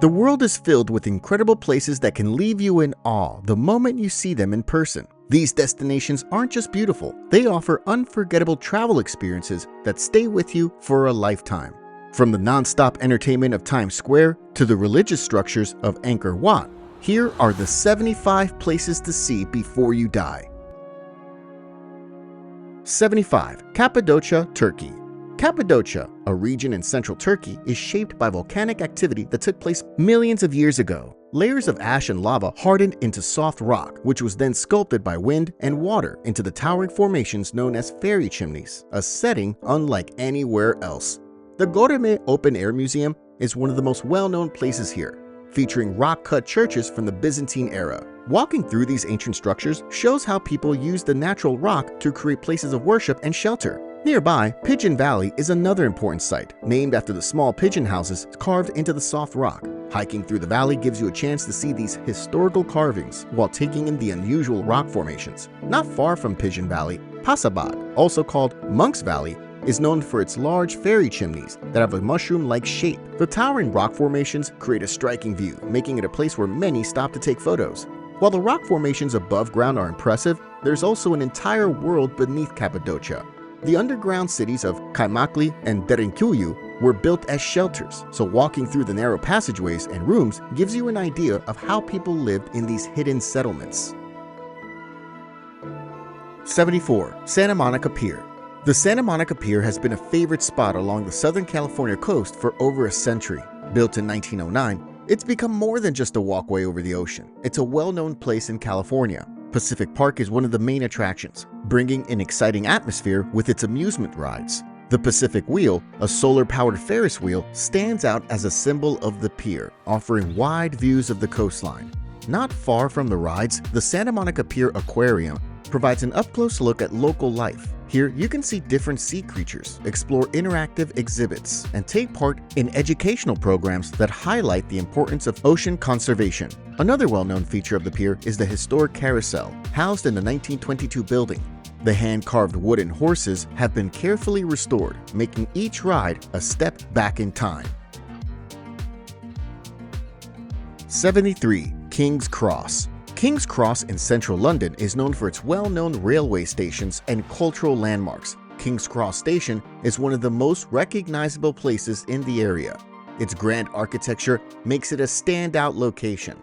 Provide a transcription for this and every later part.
The world is filled with incredible places that can leave you in awe the moment you see them in person. These destinations aren't just beautiful, they offer unforgettable travel experiences that stay with you for a lifetime. From the non-stop entertainment of Times Square to the religious structures of Angkor Wat, here are the 75 places to see before you die. 75. Cappadocia, Turkey. Cappadocia, a region in central Turkey, is shaped by volcanic activity that took place millions of years ago. Layers of ash and lava hardened into soft rock, which was then sculpted by wind and water into the towering formations known as fairy chimneys, a setting unlike anywhere else. The Göreme Open Air Museum is one of the most well-known places here, featuring rock-cut churches from the Byzantine era. Walking through these ancient structures shows how people used the natural rock to create places of worship and shelter. Nearby, Pigeon Valley is another important site, named after the small pigeon houses carved into the soft rock. Hiking through the valley gives you a chance to see these historical carvings while taking in the unusual rock formations. Not far from Pigeon Valley, Pasabad, also called Monk's Valley, is known for its large fairy chimneys that have a mushroom-like shape. The towering rock formations create a striking view, making it a place where many stop to take photos. While the rock formations above ground are impressive, there's also an entire world beneath Cappadocia. The underground cities of Kaymakli and Derinkuyu were built as shelters, so walking through the narrow passageways and rooms gives you an idea of how people lived in these hidden settlements. 74. Santa Monica Pier. The Santa Monica Pier has been a favorite spot along the Southern California coast for over a century. Built in 1909, it's become more than just a walkway over the ocean. It's a well-known place in California. Pacific Park is one of the main attractions, bringing an exciting atmosphere with its amusement rides. The Pacific Wheel, a solar-powered Ferris wheel, stands out as a symbol of the pier, offering wide views of the coastline. Not far from the rides, the Santa Monica Pier Aquarium provides an up-close look at local life. Here, you can see different sea creatures, explore interactive exhibits, and take part in educational programs that highlight the importance of ocean conservation. Another well-known feature of the pier is the historic carousel, housed in the 1922 building. The hand-carved wooden horses have been carefully restored, making each ride a step back in time. 73. King's Cross. King's Cross in central London is known for its well-known railway stations and cultural landmarks. King's Cross Station is one of the most recognizable places in the area. Its grand architecture makes it a standout location.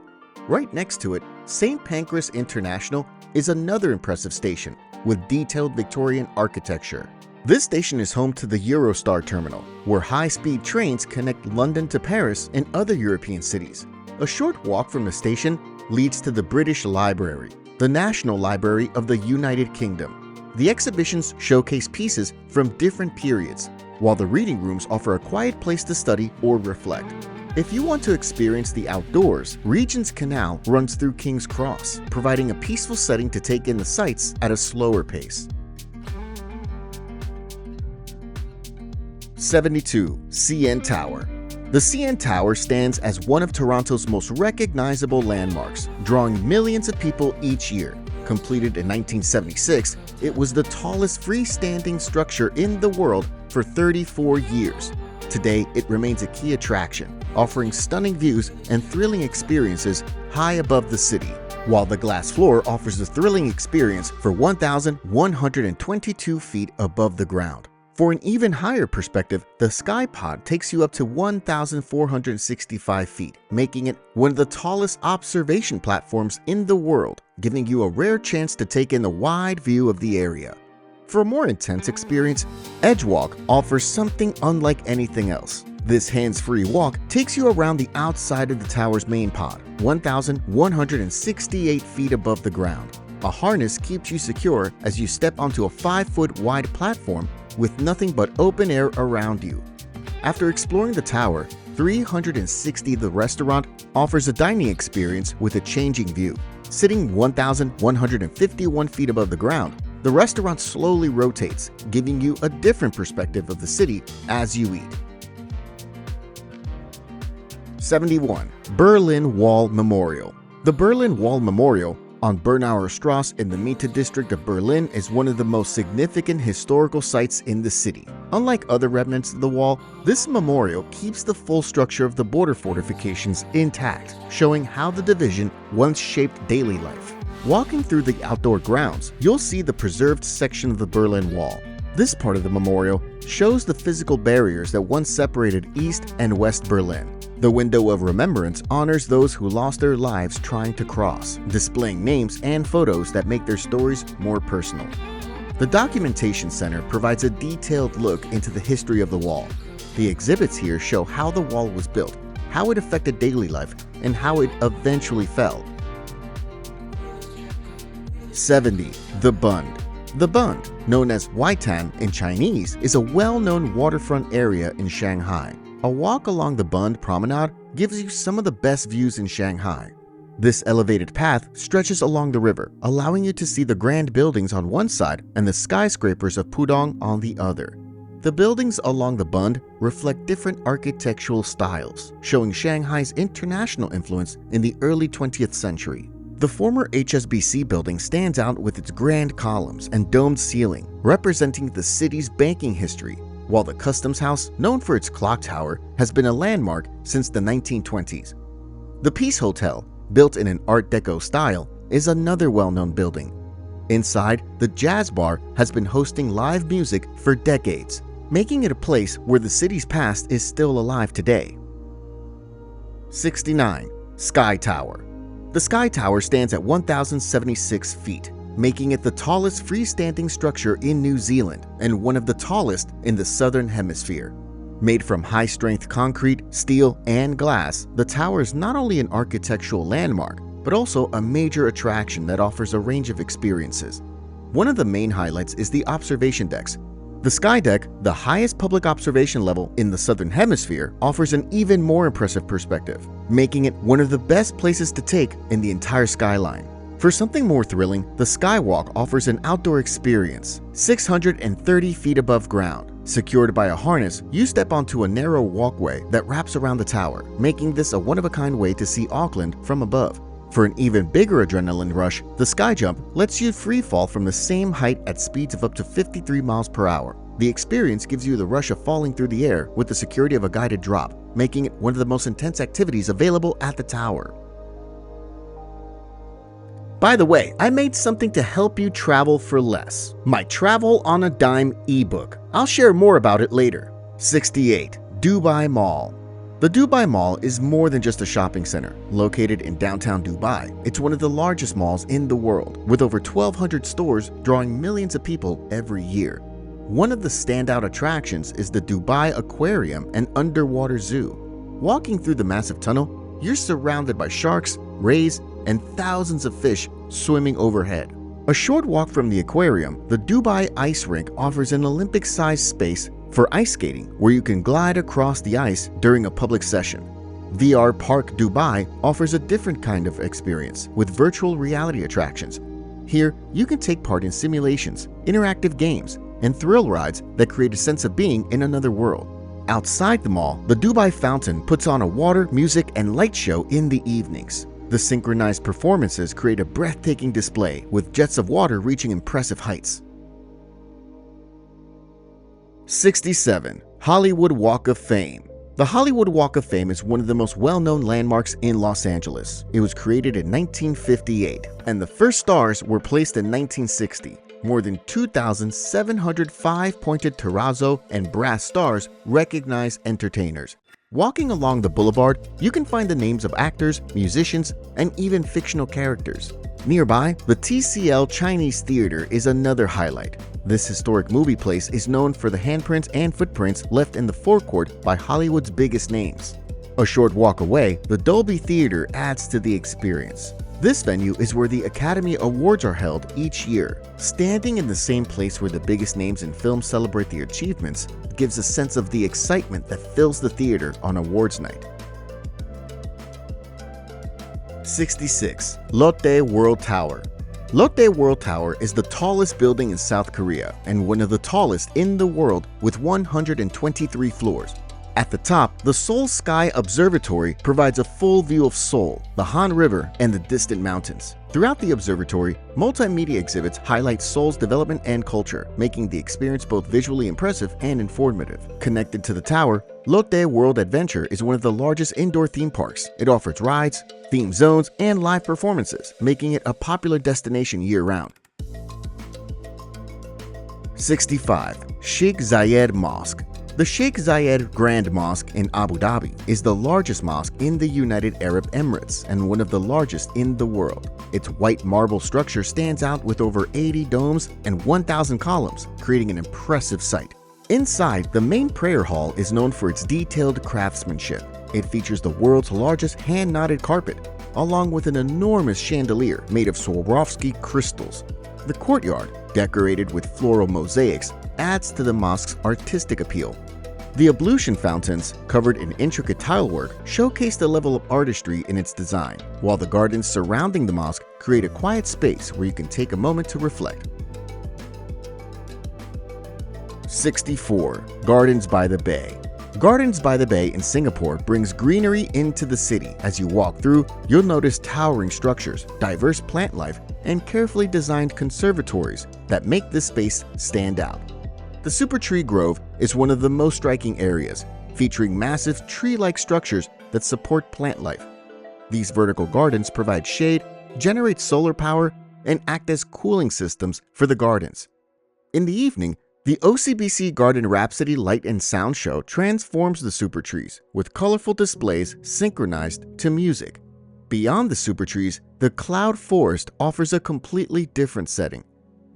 Right next to it, St. Pancras International is another impressive station with detailed Victorian architecture. This station is home to the Eurostar terminal, where high-speed trains connect London to Paris and other European cities. A short walk from the station leads to the British Library, the National Library of the United Kingdom. The exhibitions showcase pieces from different periods, while the reading rooms offer a quiet place to study or reflect. If you want to experience the outdoors, Regent's Canal runs through King's Cross, providing a peaceful setting to take in the sights at a slower pace. 72. CN Tower. The CN Tower stands as one of Toronto's most recognizable landmarks, drawing millions of people each year. Completed in 1976, it was the tallest freestanding structure in the world for 34 years. Today, it remains a key attraction, offering stunning views and thrilling experiences high above the city, while the glass floor offers a thrilling experience for 1,122 feet above the ground. For an even higher perspective, the Sky Pod takes you up to 1,465 feet, making it one of the tallest observation platforms in the world, giving you a rare chance to take in the wide view of the area. For a more intense experience, Edgewalk offers something unlike anything else. This hands-free walk takes you around the outside of the tower's main pod, 1,168 feet above the ground. A harness keeps you secure as you step onto a 5-foot wide platform with nothing but open air around you. After exploring the tower, 360 The Restaurant offers a dining experience with a changing view. Sitting 1,151 feet above the ground, the restaurant slowly rotates, giving you a different perspective of the city as you eat. 71. Berlin Wall Memorial. The Berlin Wall Memorial, on Bernauer Strasse in the Mitte district of Berlin is one of the most significant historical sites in the city. Unlike other remnants of the wall, this memorial keeps the full structure of the border fortifications intact, showing how the division once shaped daily life. Walking through the outdoor grounds, you'll see the preserved section of the Berlin Wall. This part of the memorial shows the physical barriers that once separated East and West Berlin. The window of remembrance honors those who lost their lives trying to cross, displaying names and photos that make their stories more personal. The Documentation Center provides a detailed look into the history of the wall. The exhibits here show how the wall was built, how it affected daily life, and how it eventually fell. 70. The Bund. The Bund, known as Waitan in Chinese, is a well-known waterfront area in Shanghai. A walk along the Bund Promenade gives you some of the best views in Shanghai. This elevated path stretches along the river, allowing you to see the grand buildings on one side and the skyscrapers of Pudong on the other. The buildings along the Bund reflect different architectural styles, showing Shanghai's international influence in the early 20th century. The former HSBC building stands out with its grand columns and domed ceiling, representing the city's banking history, while the Customs House, known for its clock tower, has been a landmark since the 1920s. The Peace Hotel, built in an Art Deco style, is another well-known building. Inside, the Jazz Bar has been hosting live music for decades, making it a place where the city's past is still alive today. 69. Sky Tower. The Sky Tower stands at 1,076 feet, making it the tallest freestanding structure in New Zealand and one of the tallest in the Southern Hemisphere. Made from high-strength concrete, steel, and glass, the tower is not only an architectural landmark, but also a major attraction that offers a range of experiences. One of the main highlights is the observation decks. The Sky Deck, the highest public observation level in the Southern Hemisphere, offers an even more impressive perspective, making it one of the best places to take in the entire skyline. For something more thrilling, the Skywalk offers an outdoor experience. 630 feet above ground, secured by a harness, you step onto a narrow walkway that wraps around the tower, making this a one-of-a-kind way to see Auckland from above. For an even bigger adrenaline rush, the Sky Jump lets you free fall from the same height at speeds of up to 53 miles per hour. The experience gives you the rush of falling through the air with the security of a guided drop, making it one of the most intense activities available at the tower. By the way, I made something to help you travel for less. My Travel on a Dime ebook. I'll share more about it later. 68. Dubai Mall. The Dubai Mall is more than just a shopping center. Located in downtown Dubai, it's one of the largest malls in the world, with over 1,200 stores drawing millions of people every year. One of the standout attractions is the Dubai Aquarium and Underwater Zoo. Walking through the massive tunnel, you're surrounded by sharks, rays, and thousands of fish swimming overhead. A short walk from the aquarium, the Dubai Ice Rink offers an Olympic-sized space for ice skating, where you can glide across the ice during a public session. VR Park Dubai offers a different kind of experience with virtual reality attractions. Here, you can take part in simulations, interactive games, and thrill rides that create a sense of being in another world. Outside the mall, the Dubai Fountain puts on a water, music, and light show in the evenings. The synchronized performances create a breathtaking display with jets of water reaching impressive heights. 67. Hollywood Walk of Fame. The Hollywood Walk of Fame is one of the most well-known landmarks in Los Angeles. It was created in 1958, and the first stars were placed in 1960. More than 2,705 pointed terrazzo and brass stars recognize entertainers. Walking along the boulevard, you can find the names of actors, musicians, and even fictional characters. Nearby, the TCL Chinese Theater is another highlight. This historic movie place is known for the handprints and footprints left in the forecourt by Hollywood's biggest names. A short walk away, the Dolby Theater adds to the experience. This venue is where the Academy Awards are held each year. Standing in the same place where the biggest names in film celebrate their achievements gives a sense of the excitement that fills the theater on awards night. 66. Lotte World Tower. Lotte World Tower is the tallest building in South Korea and one of the tallest in the world with 123 floors. At the top, the Seoul Sky Observatory provides a full view of Seoul, the Han River, and the distant mountains. Throughout the observatory, multimedia exhibits highlight Seoul's development and culture, making the experience both visually impressive and informative. Connected to the tower, Lotte World Adventure is one of the largest indoor theme parks. It offers rides, theme zones, and live performances, making it a popular destination year-round. 65. Sheikh Zayed Mosque. The Sheikh Zayed Grand Mosque in Abu Dhabi is the largest mosque in the United Arab Emirates and one of the largest in the world. Its white marble structure stands out with over 80 domes and 1,000 columns, creating an impressive sight. Inside, the main prayer hall is known for its detailed craftsmanship. It features the world's largest hand-knotted carpet, along with an enormous chandelier made of Swarovski crystals. The courtyard, decorated with floral mosaics, adds to the mosque's artistic appeal. The ablution fountains, covered in intricate tilework, showcase the level of artistry in its design, while the gardens surrounding the mosque create a quiet space where you can take a moment to reflect. 64. Gardens by the Bay. Gardens by the Bay in Singapore brings greenery into the city. As you walk through, you'll notice towering structures, diverse plant life, and carefully designed conservatories that make this space stand out. The Super Tree Grove is one of the most striking areas, featuring massive tree-like structures that support plant life. These vertical gardens provide shade, generate solar power, and act as cooling systems for the gardens. In the evening, the OCBC Garden Rhapsody Light and Sound Show transforms the super trees with colorful displays synchronized to music. Beyond the super trees, the Cloud Forest offers a completely different setting.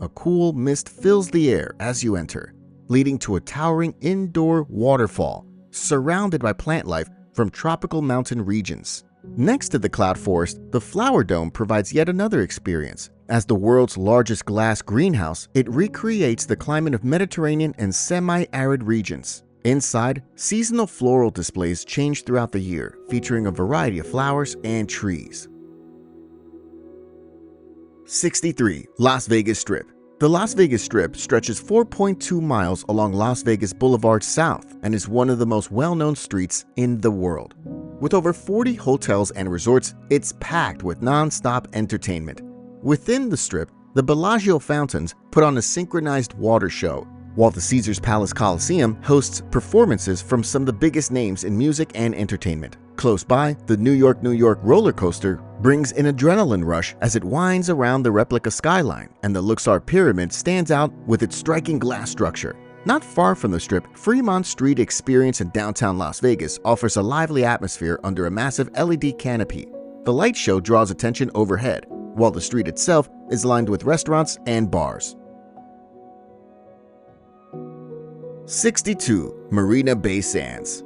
A cool mist fills the air as you enter, leading to a towering indoor waterfall surrounded by plant life from tropical mountain regions. Next to the Cloud Forest, the Flower Dome provides yet another experience. As the world's largest glass greenhouse, it recreates the climate of Mediterranean and semi-arid regions. Inside, seasonal floral displays change throughout the year, featuring a variety of flowers and trees. 63. Las Vegas Strip. The Las Vegas Strip stretches 4.2 miles along Las Vegas Boulevard South and is one of the most well-known streets in the world. With over 40 hotels and resorts, it's packed with non-stop entertainment. Within the Strip, the Bellagio Fountains put on a synchronized water show, while the Caesars Palace Coliseum hosts performances from some of the biggest names in music and entertainment. Close by, the New York roller coaster brings an adrenaline rush as it winds around the replica skyline, and the Luxor Pyramid stands out with its striking glass structure. Not far from the Strip, Fremont Street Experience in downtown Las Vegas offers a lively atmosphere under a massive LED canopy. The light show draws attention overhead, while the street itself is lined with restaurants and bars. 62. Marina Bay Sands.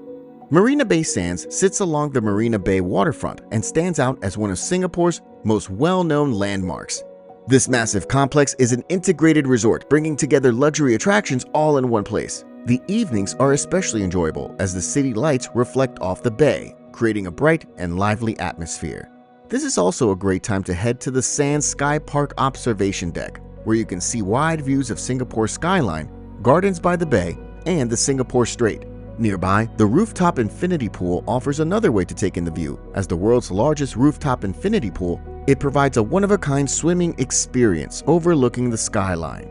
Marina Bay Sands sits along the Marina Bay waterfront and stands out as one of Singapore's most well-known landmarks. This massive complex is an integrated resort, bringing together luxury attractions all in one place. The evenings are especially enjoyable as the city lights reflect off the bay, creating a bright and lively atmosphere. This is also a great time to head to the Sands Sky Park observation deck, where you can see wide views of Singapore's skyline, Gardens by the Bay, and the Singapore Strait. Nearby, the rooftop infinity pool offers another way to take in the view. As the world's largest rooftop infinity pool, it provides a one-of-a-kind swimming experience overlooking the skyline.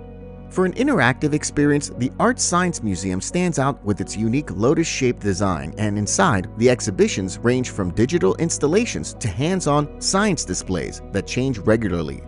For an interactive experience, the Art Science Museum stands out with its unique lotus-shaped design, and inside, the exhibitions range from digital installations to hands-on science displays that change regularly.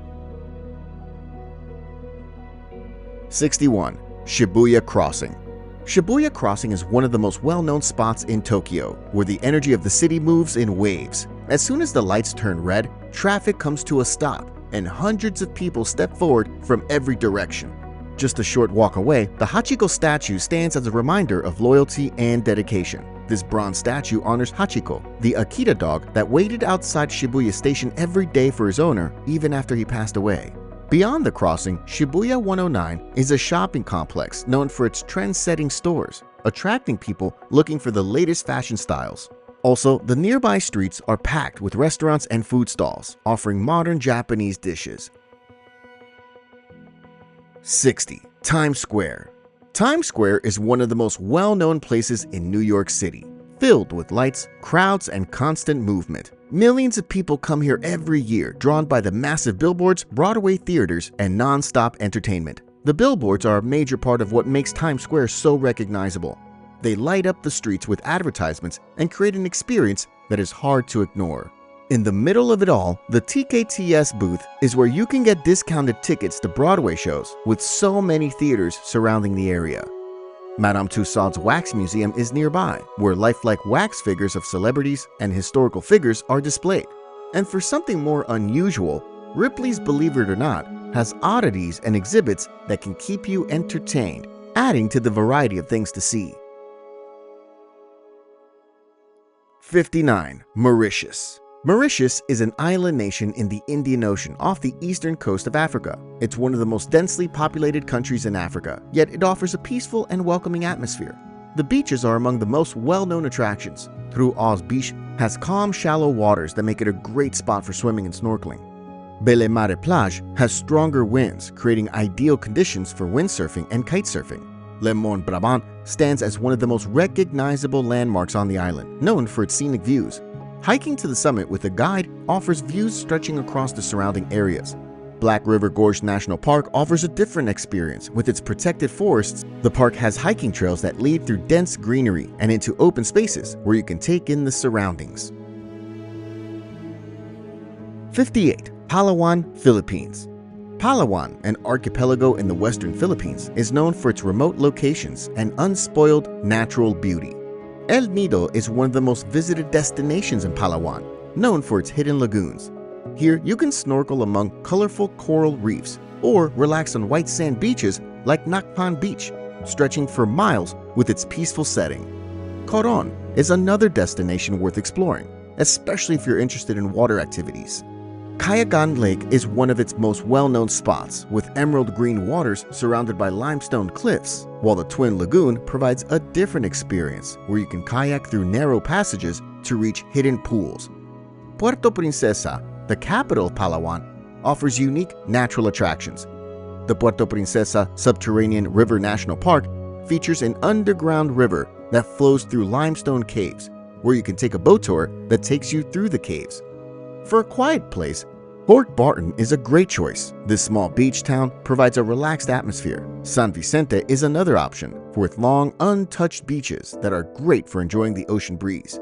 61. Shibuya Crossing. Shibuya Crossing is one of the most well-known spots in Tokyo, where the energy of the city moves in waves. As soon as the lights turn red, traffic comes to a stop, and hundreds of people step forward from every direction. Just a short walk away, the Hachiko statue stands as a reminder of loyalty and dedication. This bronze statue honors Hachiko, the Akita dog that waited outside Shibuya Station every day for his owner, even after he passed away. Beyond the crossing, Shibuya 109 is a shopping complex known for its trend-setting stores, attracting people looking for the latest fashion styles. Also, the nearby streets are packed with restaurants and food stalls, offering modern Japanese dishes. 60. Times Square. Times Square is one of the most well-known places in New York City. Filled with lights, crowds, and constant movement. Millions of people come here every year, drawn by the massive billboards, Broadway theaters, and non-stop entertainment. The billboards are a major part of what makes Times Square so recognizable. They light up the streets with advertisements and create an experience that is hard to ignore. In the middle of it all, the TKTS booth is where you can get discounted tickets to Broadway shows, with so many theaters surrounding the area. Madame Tussauds Wax Museum is nearby, where lifelike wax figures of celebrities and historical figures are displayed. And for something more unusual, Ripley's Believe It or Not has oddities and exhibits that can keep you entertained, adding to the variety of things to see. 59. Mauritius. Mauritius is an island nation in the Indian Ocean off the eastern coast of Africa. It's one of the most densely populated countries in Africa, yet it offers a peaceful and welcoming atmosphere. The beaches are among the most well-known attractions. Trou Oz Beach has calm, shallow waters that make it a great spot for swimming and snorkeling. Belle Mare Plage has stronger winds, creating ideal conditions for windsurfing and kitesurfing. Le Mont Brabant stands as one of the most recognizable landmarks on the island, known for its scenic views. Hiking to the summit with a guide offers views stretching across the surrounding areas. Black River Gorge National Park offers a different experience. With its protected forests, the park has hiking trails that lead through dense greenery and into open spaces where you can take in the surroundings. 58. Palawan, Philippines. Palawan, an archipelago in the western Philippines, is known for its remote locations and unspoiled natural beauty. El Nido is one of the most visited destinations in Palawan, known for its hidden lagoons. Here, you can snorkel among colorful coral reefs or relax on white sand beaches like Nakpan Beach, stretching for miles with its peaceful setting. Coron is another destination worth exploring, especially if you're interested in water activities. Cayagan Lake is one of its most well-known spots, with emerald green waters surrounded by limestone cliffs, while the Twin Lagoon provides a different experience where you can kayak through narrow passages to reach hidden pools. Puerto Princesa, the capital of Palawan, offers unique natural attractions. The Puerto Princesa Subterranean River National Park features an underground river that flows through limestone caves, where you can take a boat tour that takes you through the caves. For a quiet place, Port Barton is a great choice. This small beach town provides a relaxed atmosphere. San Vicente is another option, for its long, untouched beaches that are great for enjoying the ocean breeze.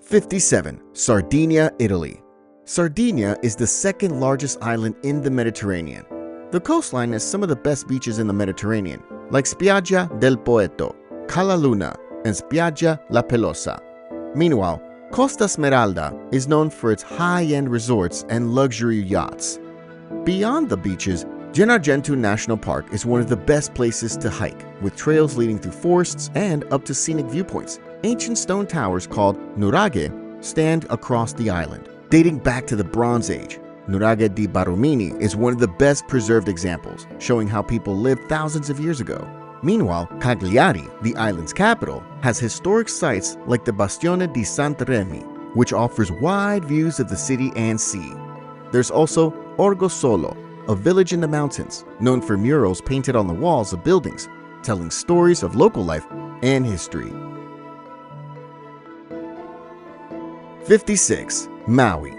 57. Sardinia, Italy. Sardinia is the second largest island in the Mediterranean. The coastline has some of the best beaches in the Mediterranean, like Spiaggia del Poeto, Cala Luna, and Spiaggia La Pelosa. Meanwhile, Costa Smeralda is known for its high-end resorts and luxury yachts. Beyond the beaches, Gennargentu National Park is one of the best places to hike, with trails leading through forests and up to scenic viewpoints. Ancient stone towers called nuraghe stand across the island, dating back to the Bronze Age. Nuraghe di Barumini is one of the best preserved examples, showing how people lived thousands of years ago. Meanwhile, Cagliari, the island's capital, has historic sites like the Bastione di Santaremi, which offers wide views of the city and sea. There's also Orgosolo, a village in the mountains, known for murals painted on the walls of buildings, telling stories of local life and history. 56. Maui.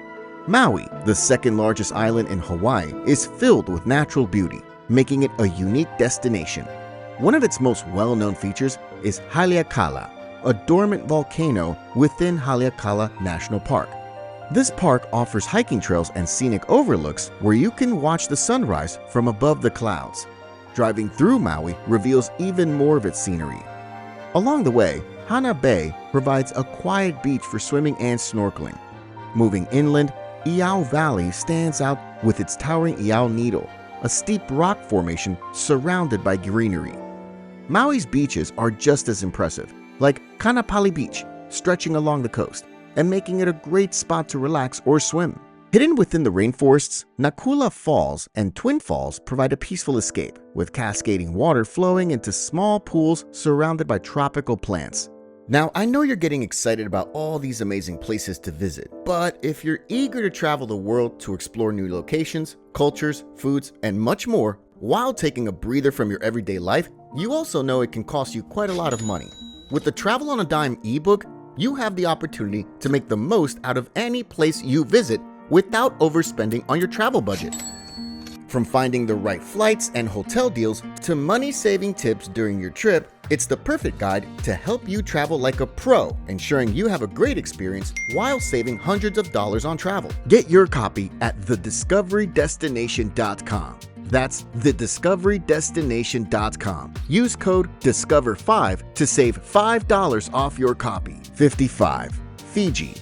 Maui, the second largest island in Hawaii, is filled with natural beauty, making it a unique destination. One of its most well-known features is Haleakala, a dormant volcano within Haleakala National Park. This park offers hiking trails and scenic overlooks where you can watch the sunrise from above the clouds. Driving through Maui reveals even more of its scenery. Along the way, Hana Bay provides a quiet beach for swimming and snorkeling. Moving inland, Iao Valley stands out with its towering Iao Needle, a steep rock formation surrounded by greenery. Maui's beaches are just as impressive, like Kanapali Beach, stretching along the coast and making it a great spot to relax or swim. Hidden within the rainforests, Nakula Falls and Twin Falls provide a peaceful escape, with cascading water flowing into small pools surrounded by tropical plants. Now, I know you're getting excited about all these amazing places to visit, but if you're eager to travel the world to explore new locations, cultures, foods, and much more, While taking a breather from your everyday life, you also know it can cost you quite a lot of money. With the Travel on a Dime ebook, you have the opportunity to make the most out of any place you visit without overspending on your travel budget. From finding the right flights and hotel deals to money-saving tips during your trip, it's the perfect guide to help you travel like a pro, ensuring you have a great experience while saving hundreds of dollars on travel. Get your copy at thediscoverydestination.com. That's thediscoverydestination.com. Use code DISCOVER5 to save $5 off your copy. 55. Fiji.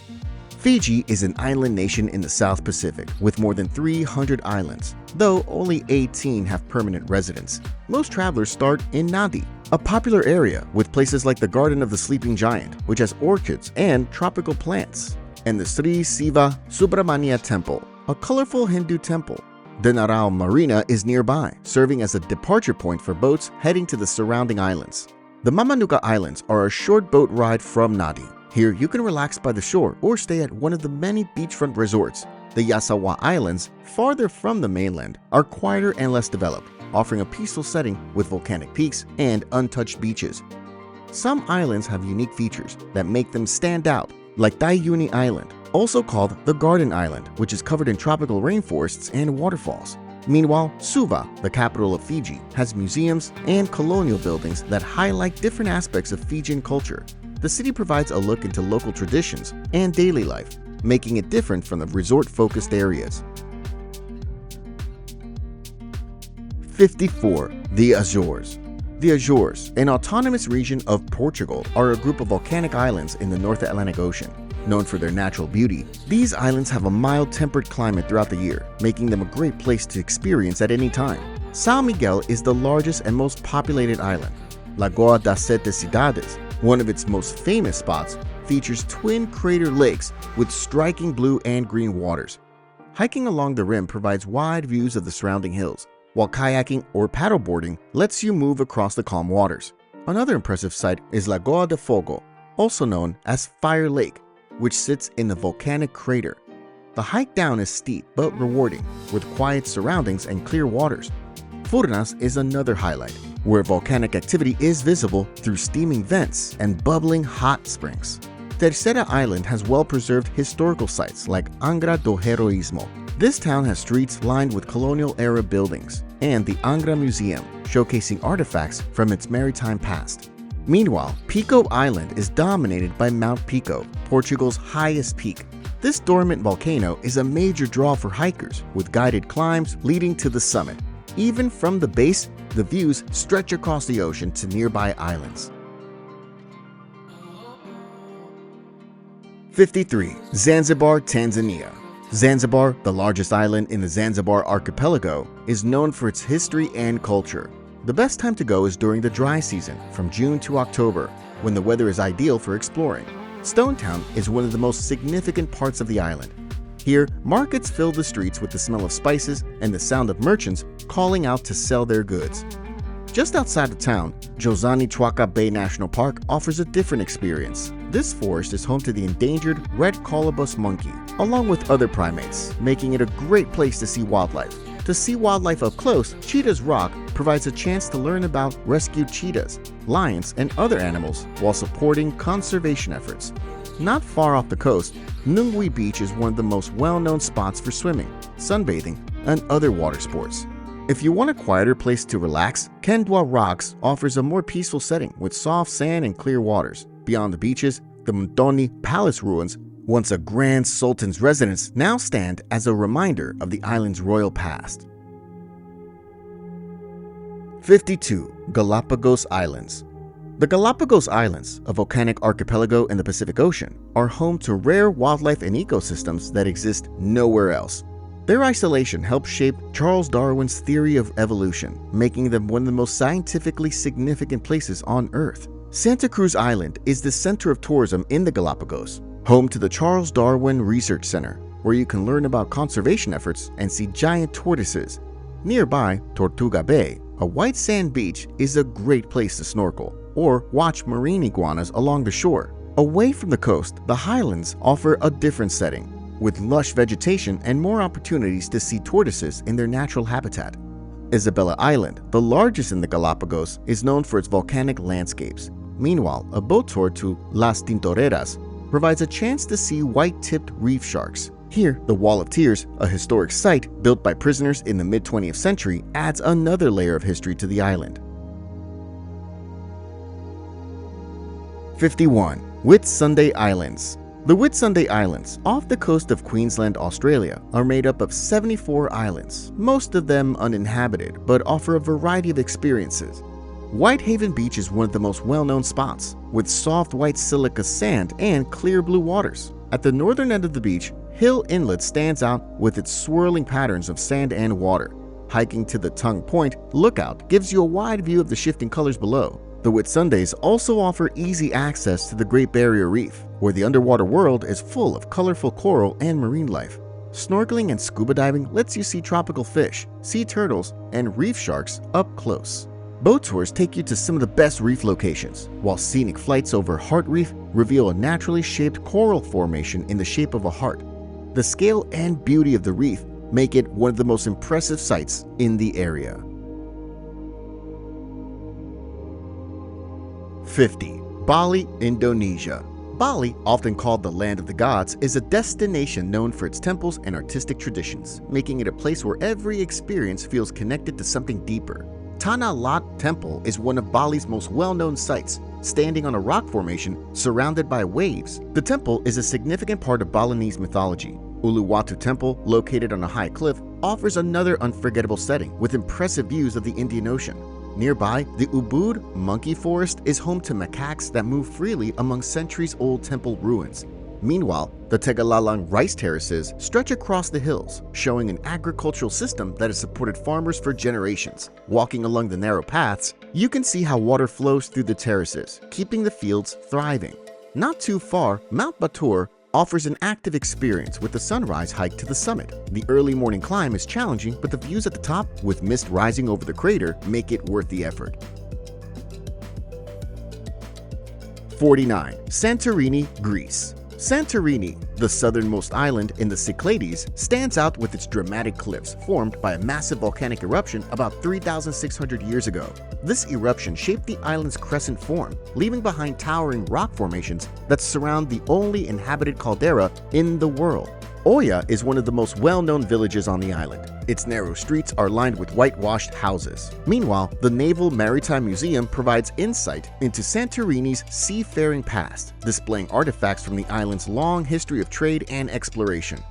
Fiji is an island nation in the South Pacific with more than 300 islands, though only 18 have permanent residents. Most travelers start in Nadi, a popular area with places like the Garden of the Sleeping Giant, which has orchids and tropical plants, and the Sri Siva Subramania Temple, a colorful Hindu temple. Denarau Marina is nearby, serving as a departure point for boats heading to the surrounding islands. The Mamanuca Islands are a short boat ride from Nadi. Here, you can relax by the shore or stay at one of the many beachfront resorts. The Yasawa Islands, farther from the mainland, are quieter and less developed, offering a peaceful setting with volcanic peaks and untouched beaches. Some islands have unique features that make them stand out, like Daiuni Island, also called the Garden Island, which is covered in tropical rainforests and waterfalls. Meanwhile, Suva, the capital of Fiji, has museums and colonial buildings that highlight different aspects of Fijian culture. The city provides a look into local traditions and daily life, making it different from the resort-focused areas. 54. The Azores. The Azores, an autonomous region of Portugal, are a group of volcanic islands in the North Atlantic Ocean. Known for their natural beauty, these islands have a mild-tempered climate throughout the year, making them a great place to experience at any time. São Miguel is the largest and most populated island. Lagoa das Sete Cidades, one of its most famous spots, features twin crater lakes with striking blue and green waters. Hiking along the rim provides wide views of the surrounding hills, while kayaking or paddleboarding lets you move across the calm waters. Another impressive site is Lagoa de Fogo, also known as Fire Lake, which sits in the volcanic crater. The hike down is steep but rewarding, with quiet surroundings and clear waters. Furnas is another highlight, where volcanic activity is visible through steaming vents and bubbling hot springs. Terceira Island has well-preserved historical sites like Angra do Heroísmo. This town has streets lined with colonial-era buildings, and the Angra Museum, showcasing artifacts from its maritime past. Meanwhile, Pico Island is dominated by Mount Pico, Portugal's highest peak. This dormant volcano is a major draw for hikers, with guided climbs leading to the summit. Even from the base, the views stretch across the ocean to nearby islands. 53. Zanzibar, Tanzania. Zanzibar, the largest island in the Zanzibar archipelago, is known for its history and culture. The best time to go is during the dry season, from June to October, when the weather is ideal for exploring. Stone Town is one of the most significant parts of the island. Here, markets fill the streets with the smell of spices and the sound of merchants calling out to sell their goods. Just outside of town, Jozani Chwaka Bay National Park offers a different experience. This forest is home to the endangered red colobus monkey, along with other primates, making it a great place to see wildlife. To see wildlife up close, Cheetah's Rock provides a chance to learn about rescued cheetahs, lions, and other animals while supporting conservation efforts. Not far off the coast, Nungwi Beach is one of the most well-known spots for swimming, sunbathing, and other water sports. If you want a quieter place to relax, Kendwa Rocks offers a more peaceful setting with soft sand and clear waters. Beyond the beaches, the Mtoni Palace ruins, once a Grand Sultan's residence, now stand as a reminder of the island's royal past. 52. Galapagos Islands. The Galapagos Islands, a volcanic archipelago in the Pacific Ocean, are home to rare wildlife and ecosystems that exist nowhere else. Their isolation helped shape Charles Darwin's theory of evolution, making them one of the most scientifically significant places on Earth. Santa Cruz Island is the center of tourism in the Galapagos, home to the Charles Darwin Research Center, where you can learn about conservation efforts and see giant tortoises. Nearby, Tortuga Bay, a white sand beach, is a great place to snorkel or watch marine iguanas along the shore. Away from the coast, the highlands offer a different setting, with lush vegetation and more opportunities to see tortoises in their natural habitat. Isabella Island, the largest in the Galapagos, is known for its volcanic landscapes. Meanwhile, a boat tour to Las Tintoreras provides a chance to see white-tipped reef sharks. Here, the Wall of Tears, a historic site built by prisoners in the mid-20th century, adds another layer of history to the island. 51. Whitsunday Islands. The Whitsunday Islands, off the coast of Queensland, Australia, are made up of 74 islands, most of them uninhabited, but offer a variety of experiences. Whitehaven Beach is one of the most well-known spots, with soft white silica sand and clear blue waters. At the northern end of the beach, Hill Inlet stands out with its swirling patterns of sand and water. Hiking to the Tongue Point Lookout gives you a wide view of the shifting colors below. The Whitsundays also offer easy access to the Great Barrier Reef, where the underwater world is full of colorful coral and marine life. Snorkeling and scuba diving lets you see tropical fish, sea turtles, and reef sharks up close. Boat tours take you to some of the best reef locations, while scenic flights over Heart Reef reveal a naturally shaped coral formation in the shape of a heart. The scale and beauty of the reef make it one of the most impressive sights in the area. 50. Bali, Indonesia. Bali, often called the Land of the Gods, is a destination known for its temples and artistic traditions, making it a place where every experience feels connected to something deeper. Tanah Lot Temple is one of Bali's most well-known sites, standing on a rock formation surrounded by waves. The temple is a significant part of Balinese mythology. Uluwatu Temple, located on a high cliff, offers another unforgettable setting with impressive views of the Indian Ocean. Nearby, the Ubud monkey forest is home to macaques that move freely among centuries-old temple ruins. Meanwhile, the Tegalalang rice terraces stretch across the hills, showing an agricultural system that has supported farmers for generations. Walking along the narrow paths, you can see how water flows through the terraces, keeping the fields thriving. Not too far, Mount Batur offers an active experience with the sunrise hike to the summit. The early morning climb is challenging, but the views at the top, with mist rising over the crater, make it worth the effort. 49. Santorini, Greece. Santorini, the southernmost island in the Cyclades, stands out with its dramatic cliffs formed by a massive volcanic eruption about 3,600 years ago. This eruption shaped the island's crescent form, leaving behind towering rock formations that surround the only inhabited caldera in the world. Oya is one of the most well-known villages on the island. Its narrow streets are lined with whitewashed houses. Meanwhile, the Naval Maritime Museum provides insight into Santorini's seafaring past, displaying artifacts from the island's long history of trade and exploration.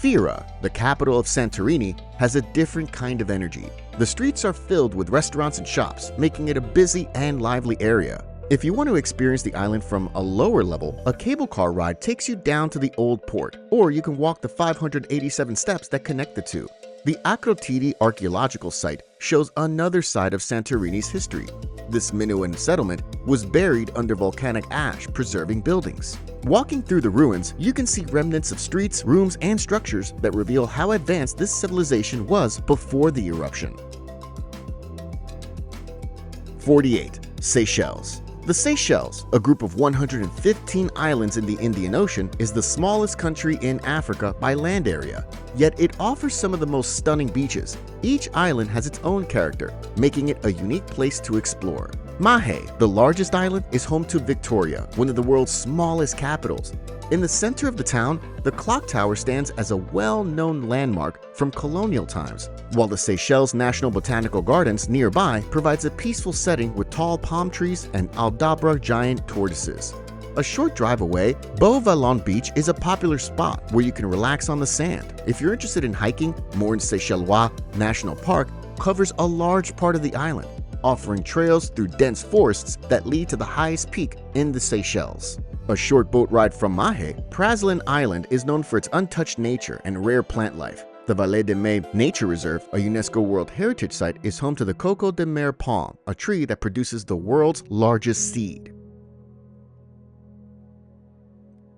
Fira, the capital of Santorini, has a different kind of energy. The streets are filled with restaurants and shops, making it a busy and lively area. If you want to experience the island from a lower level, a cable car ride takes you down to the old port, or you can walk the 587 steps that connect the two. The Akrotiri archaeological site shows another side of Santorini's history. This Minoan settlement was buried under volcanic ash, preserving buildings. Walking through the ruins, you can see remnants of streets, rooms, and structures that reveal how advanced this civilization was before the eruption. 48. Seychelles. The Seychelles, a group of 115 islands in the Indian Ocean, is the smallest country in Africa by land area, yet it offers some of the most stunning beaches. Each island has its own character, making it a unique place to explore. Mahe, the largest island, is home to Victoria, one of the world's smallest capitals. In the center of the town, the clock tower stands as a well-known landmark from colonial times, while the Seychelles National Botanical Gardens nearby provides a peaceful setting with tall palm trees and Aldabra giant tortoises. A short drive away, Beau-Vallon Beach is a popular spot where you can relax on the sand. If you're interested in hiking, Morne Seychellois National Park covers a large part of the island, offering trails through dense forests that lead to the highest peak in the Seychelles. A short boat ride from Mahe, Praslin Island is known for its untouched nature and rare plant life. The Vallée de Mai Nature Reserve, a UNESCO World Heritage Site, is home to the Coco de Mer palm, a tree that produces the world's largest seed.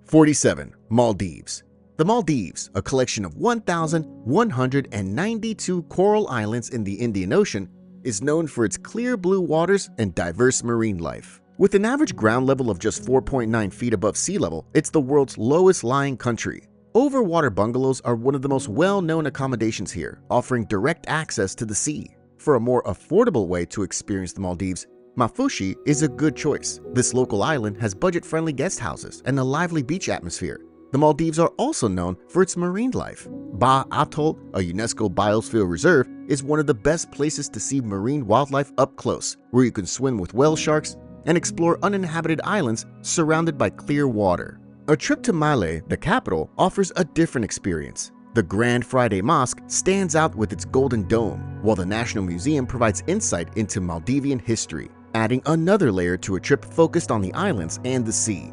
47. Maldives. The Maldives, a collection of 1,192 coral islands in the Indian Ocean, is known for its clear blue waters and diverse marine life. With an average ground level of just 4.9 feet above sea level, it's the world's lowest lying country. Overwater bungalows are one of the most well-known accommodations here, offering direct access to the sea. For a more affordable way to experience the Maldives, Mafushi is a good choice. This local island has budget-friendly guest houses and a lively beach atmosphere. The Maldives are also known for its marine life. Ba Atoll, a UNESCO biosphere reserve, is one of the best places to see marine wildlife up close, where you can swim with whale sharks and explore uninhabited islands surrounded by clear water. A trip to Malé, the capital, offers a different experience. The Grand Friday Mosque stands out with its golden dome, while the National Museum provides insight into Maldivian history, adding another layer to a trip focused on the islands and the sea.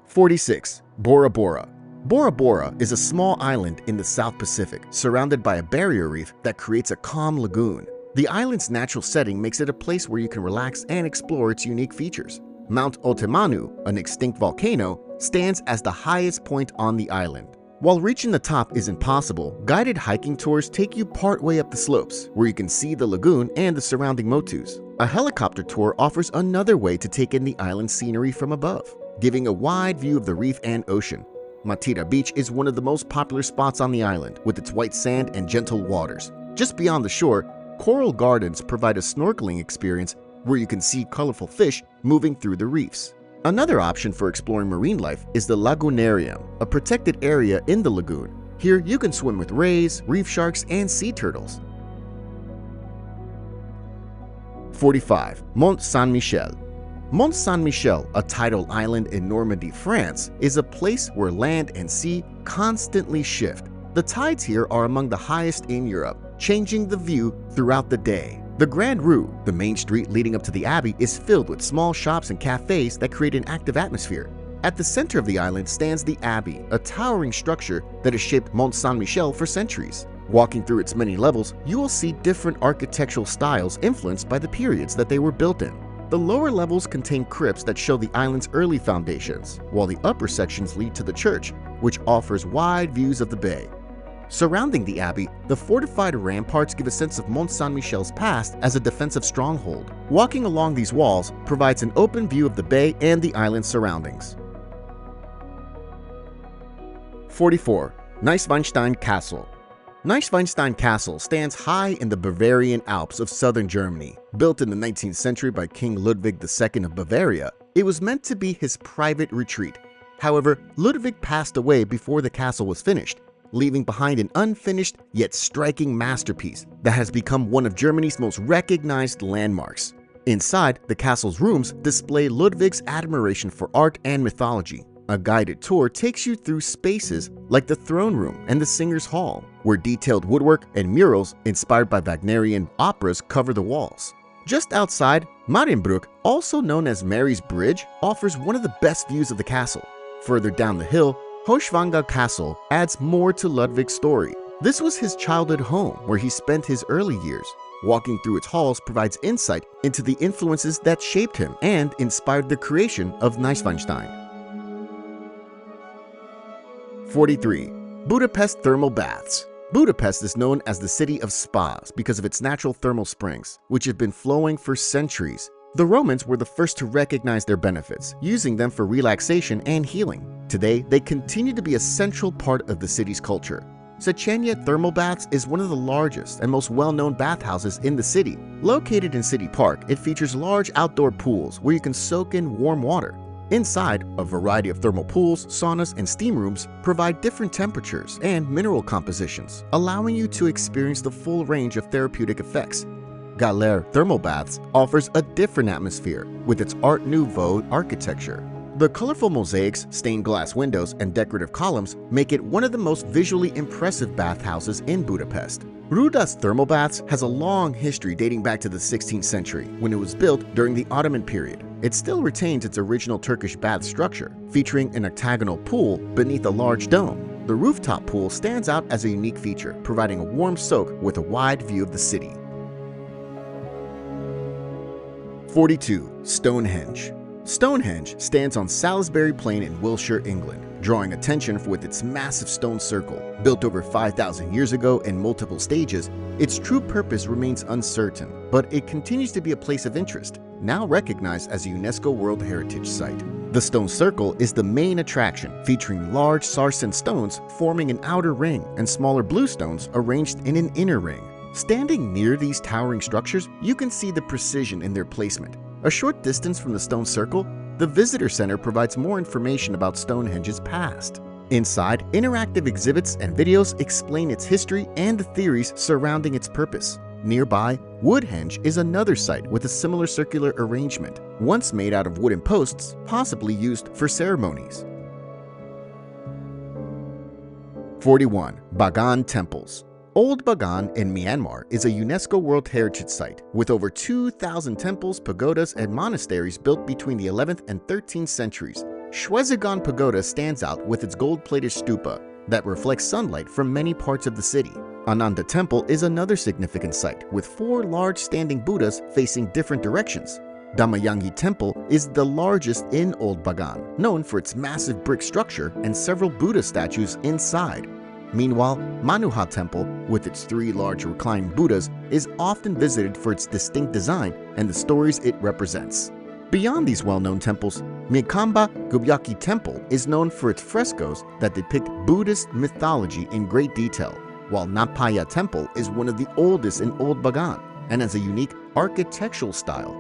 46. Bora Bora. Bora Bora is a small island in the South Pacific surrounded by a barrier reef that creates a calm lagoon. The island's natural setting makes it a place where you can relax and explore its unique features. Mount Otemanu, an extinct volcano, stands as the highest point on the island. While reaching the top is impossible, guided hiking tours take you partway up the slopes, where you can see the lagoon and the surrounding motus. A helicopter tour offers another way to take in the island's scenery from above, giving a wide view of the reef and ocean. Matira Beach is one of the most popular spots on the island, with its white sand and gentle waters. Just beyond the shore, coral gardens provide a snorkeling experience where you can see colorful fish moving through the reefs. Another option for exploring marine life is the Lagunarium, a protected area in the lagoon. Here you can swim with rays, reef sharks, and sea turtles. 45. Mont Saint-Michel. Mont Saint-Michel, a tidal island in Normandy, France, is a place where land and sea constantly shift. The tides here are among the highest in Europe, changing the view throughout the day. The Grand Rue, the main street leading up to the abbey, is filled with small shops and cafes that create an active atmosphere. At the center of the island stands the abbey, a towering structure that has shaped Mont Saint-Michel for centuries. Walking through its many levels, you will see different architectural styles influenced by the periods that they were built in. The lower levels contain crypts that show the island's early foundations, while the upper sections lead to the church, which offers wide views of the bay. Surrounding the abbey, the fortified ramparts give a sense of Mont Saint-Michel's past as a defensive stronghold. Walking along these walls provides an open view of the bay and the island's surroundings. 44. Neuschwanstein Castle. Neuschwanstein Castle stands high in the Bavarian Alps of southern Germany. Built in the 19th century by King Ludwig II of Bavaria, it was meant to be his private retreat. However, Ludwig passed away before the castle was finished, leaving behind an unfinished yet striking masterpiece that has become one of Germany's most recognized landmarks. Inside, the castle's rooms display Ludwig's admiration for art and mythology. A guided tour takes you through spaces like the throne room and the Singers' Hall, where detailed woodwork and murals inspired by Wagnerian operas cover the walls. Just outside, Marienbrück, also known as Mary's Bridge, offers one of the best views of the castle. Further down the hill, Hochschwangau Castle adds more to Ludwig's story. This was his childhood home where he spent his early years. Walking through its halls provides insight into the influences that shaped him and inspired the creation of Neuschwanstein. 43. Budapest Thermal Baths. Budapest is known as the city of spas because of its natural thermal springs, which have been flowing for centuries. The Romans were the first to recognize their benefits, using them for relaxation and healing. Today, they continue to be a central part of the city's culture. Sechenia Thermal Baths is one of the largest and most well-known bathhouses in the city. Located in City Park, it features large outdoor pools where you can soak in warm water. Inside, a variety of thermal pools, saunas, and steam rooms provide different temperatures and mineral compositions, allowing you to experience the full range of therapeutic effects. Galère Thermal Baths offers a different atmosphere with its Art Nouveau architecture. The colorful mosaics, stained glass windows, and decorative columns make it one of the most visually impressive bathhouses in Budapest. Ruda's Thermal Baths has a long history dating back to the 16th century, when it was built during the Ottoman period. It still retains its original Turkish bath structure, featuring an octagonal pool beneath a large dome. The rooftop pool stands out as a unique feature, providing a warm soak with a wide view of the city. 42. Stonehenge. Stonehenge stands on Salisbury Plain in Wiltshire, England, drawing attention with its massive stone circle. Built over 5,000 years ago in multiple stages, its true purpose remains uncertain, but it continues to be a place of interest, now recognized as a UNESCO World Heritage Site. The stone circle is the main attraction, featuring large sarsen stones forming an outer ring and smaller blue stones arranged in an inner ring. Standing near these towering structures, you can see the precision in their placement. A short distance from the stone circle, the visitor center provides more information about Stonehenge's past. Inside, interactive exhibits and videos explain its history and the theories surrounding its purpose. Nearby, Woodhenge is another site with a similar circular arrangement, once made out of wooden posts, possibly used for ceremonies. 41. Bagan Temples. Old Bagan in Myanmar is a UNESCO World Heritage Site with over 2,000 temples, pagodas, and monasteries built between the 11th and 13th centuries. Shwedagon Pagoda stands out with its gold-plated stupa that reflects sunlight from many parts of the city. Ananda Temple is another significant site with 4 large standing Buddhas facing different directions. Damayangi Temple is the largest in Old Bagan, known for its massive brick structure and several Buddha statues inside. Meanwhile, Manuha Temple, with its 3 large reclined Buddhas, is often visited for its distinct design and the stories it represents. Beyond these well-known temples, Mikamba Gubyaki Temple is known for its frescoes that depict Buddhist mythology in great detail, while Napaya Temple is one of the oldest in Old Bagan and has a unique architectural style.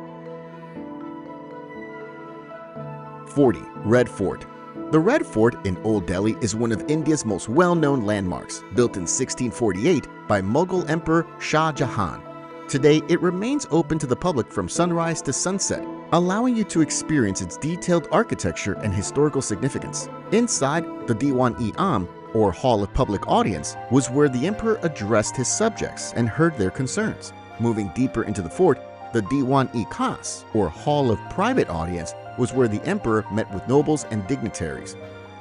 40. Red Fort. The Red Fort in Old Delhi is one of India's most well-known landmarks, built in 1648 by Mughal Emperor Shah Jahan. Today, it remains open to the public from sunrise to sunset, allowing you to experience its detailed architecture and historical significance. Inside, the Diwan-e-Am, or Hall of Public Audience, was where the emperor addressed his subjects and heard their concerns. Moving deeper into the fort, the Diwan-e-Khas, or Hall of Private Audience, was where the emperor met with nobles and dignitaries.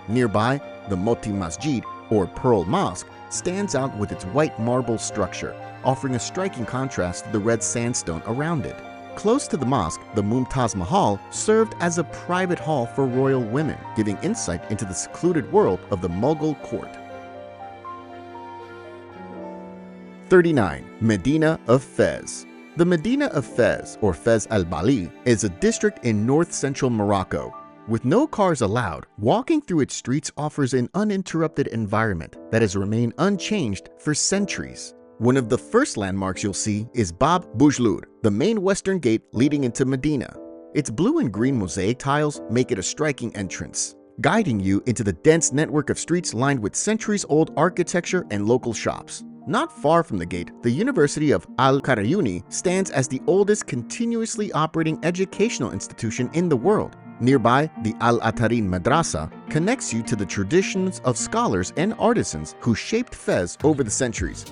Nearby, the Moti Masjid, or Pearl Mosque, stands out with its white marble structure, offering a striking contrast to the red sandstone around it. Close to the mosque, the Mumtaz Mahal served as a private hall for royal women, giving insight into the secluded world of the Mughal court. 39. Medina of Fez. The Medina of Fez, or Fez al-Bali, is a district in north-central Morocco. With no cars allowed, walking through its streets offers an uninterrupted environment that has remained unchanged for centuries. One of the first landmarks you'll see is Bab Bujlur, the main western gate leading into Medina. Its blue and green mosaic tiles make it a striking entrance, guiding you into the dense network of streets lined with centuries-old architecture and local shops. Not far from the gate, the University of Al-Qarayuni stands as the oldest continuously operating educational institution in the world. Nearby, the Al-Atarin Madrasa connects you to the traditions of scholars and artisans who shaped Fez over the centuries.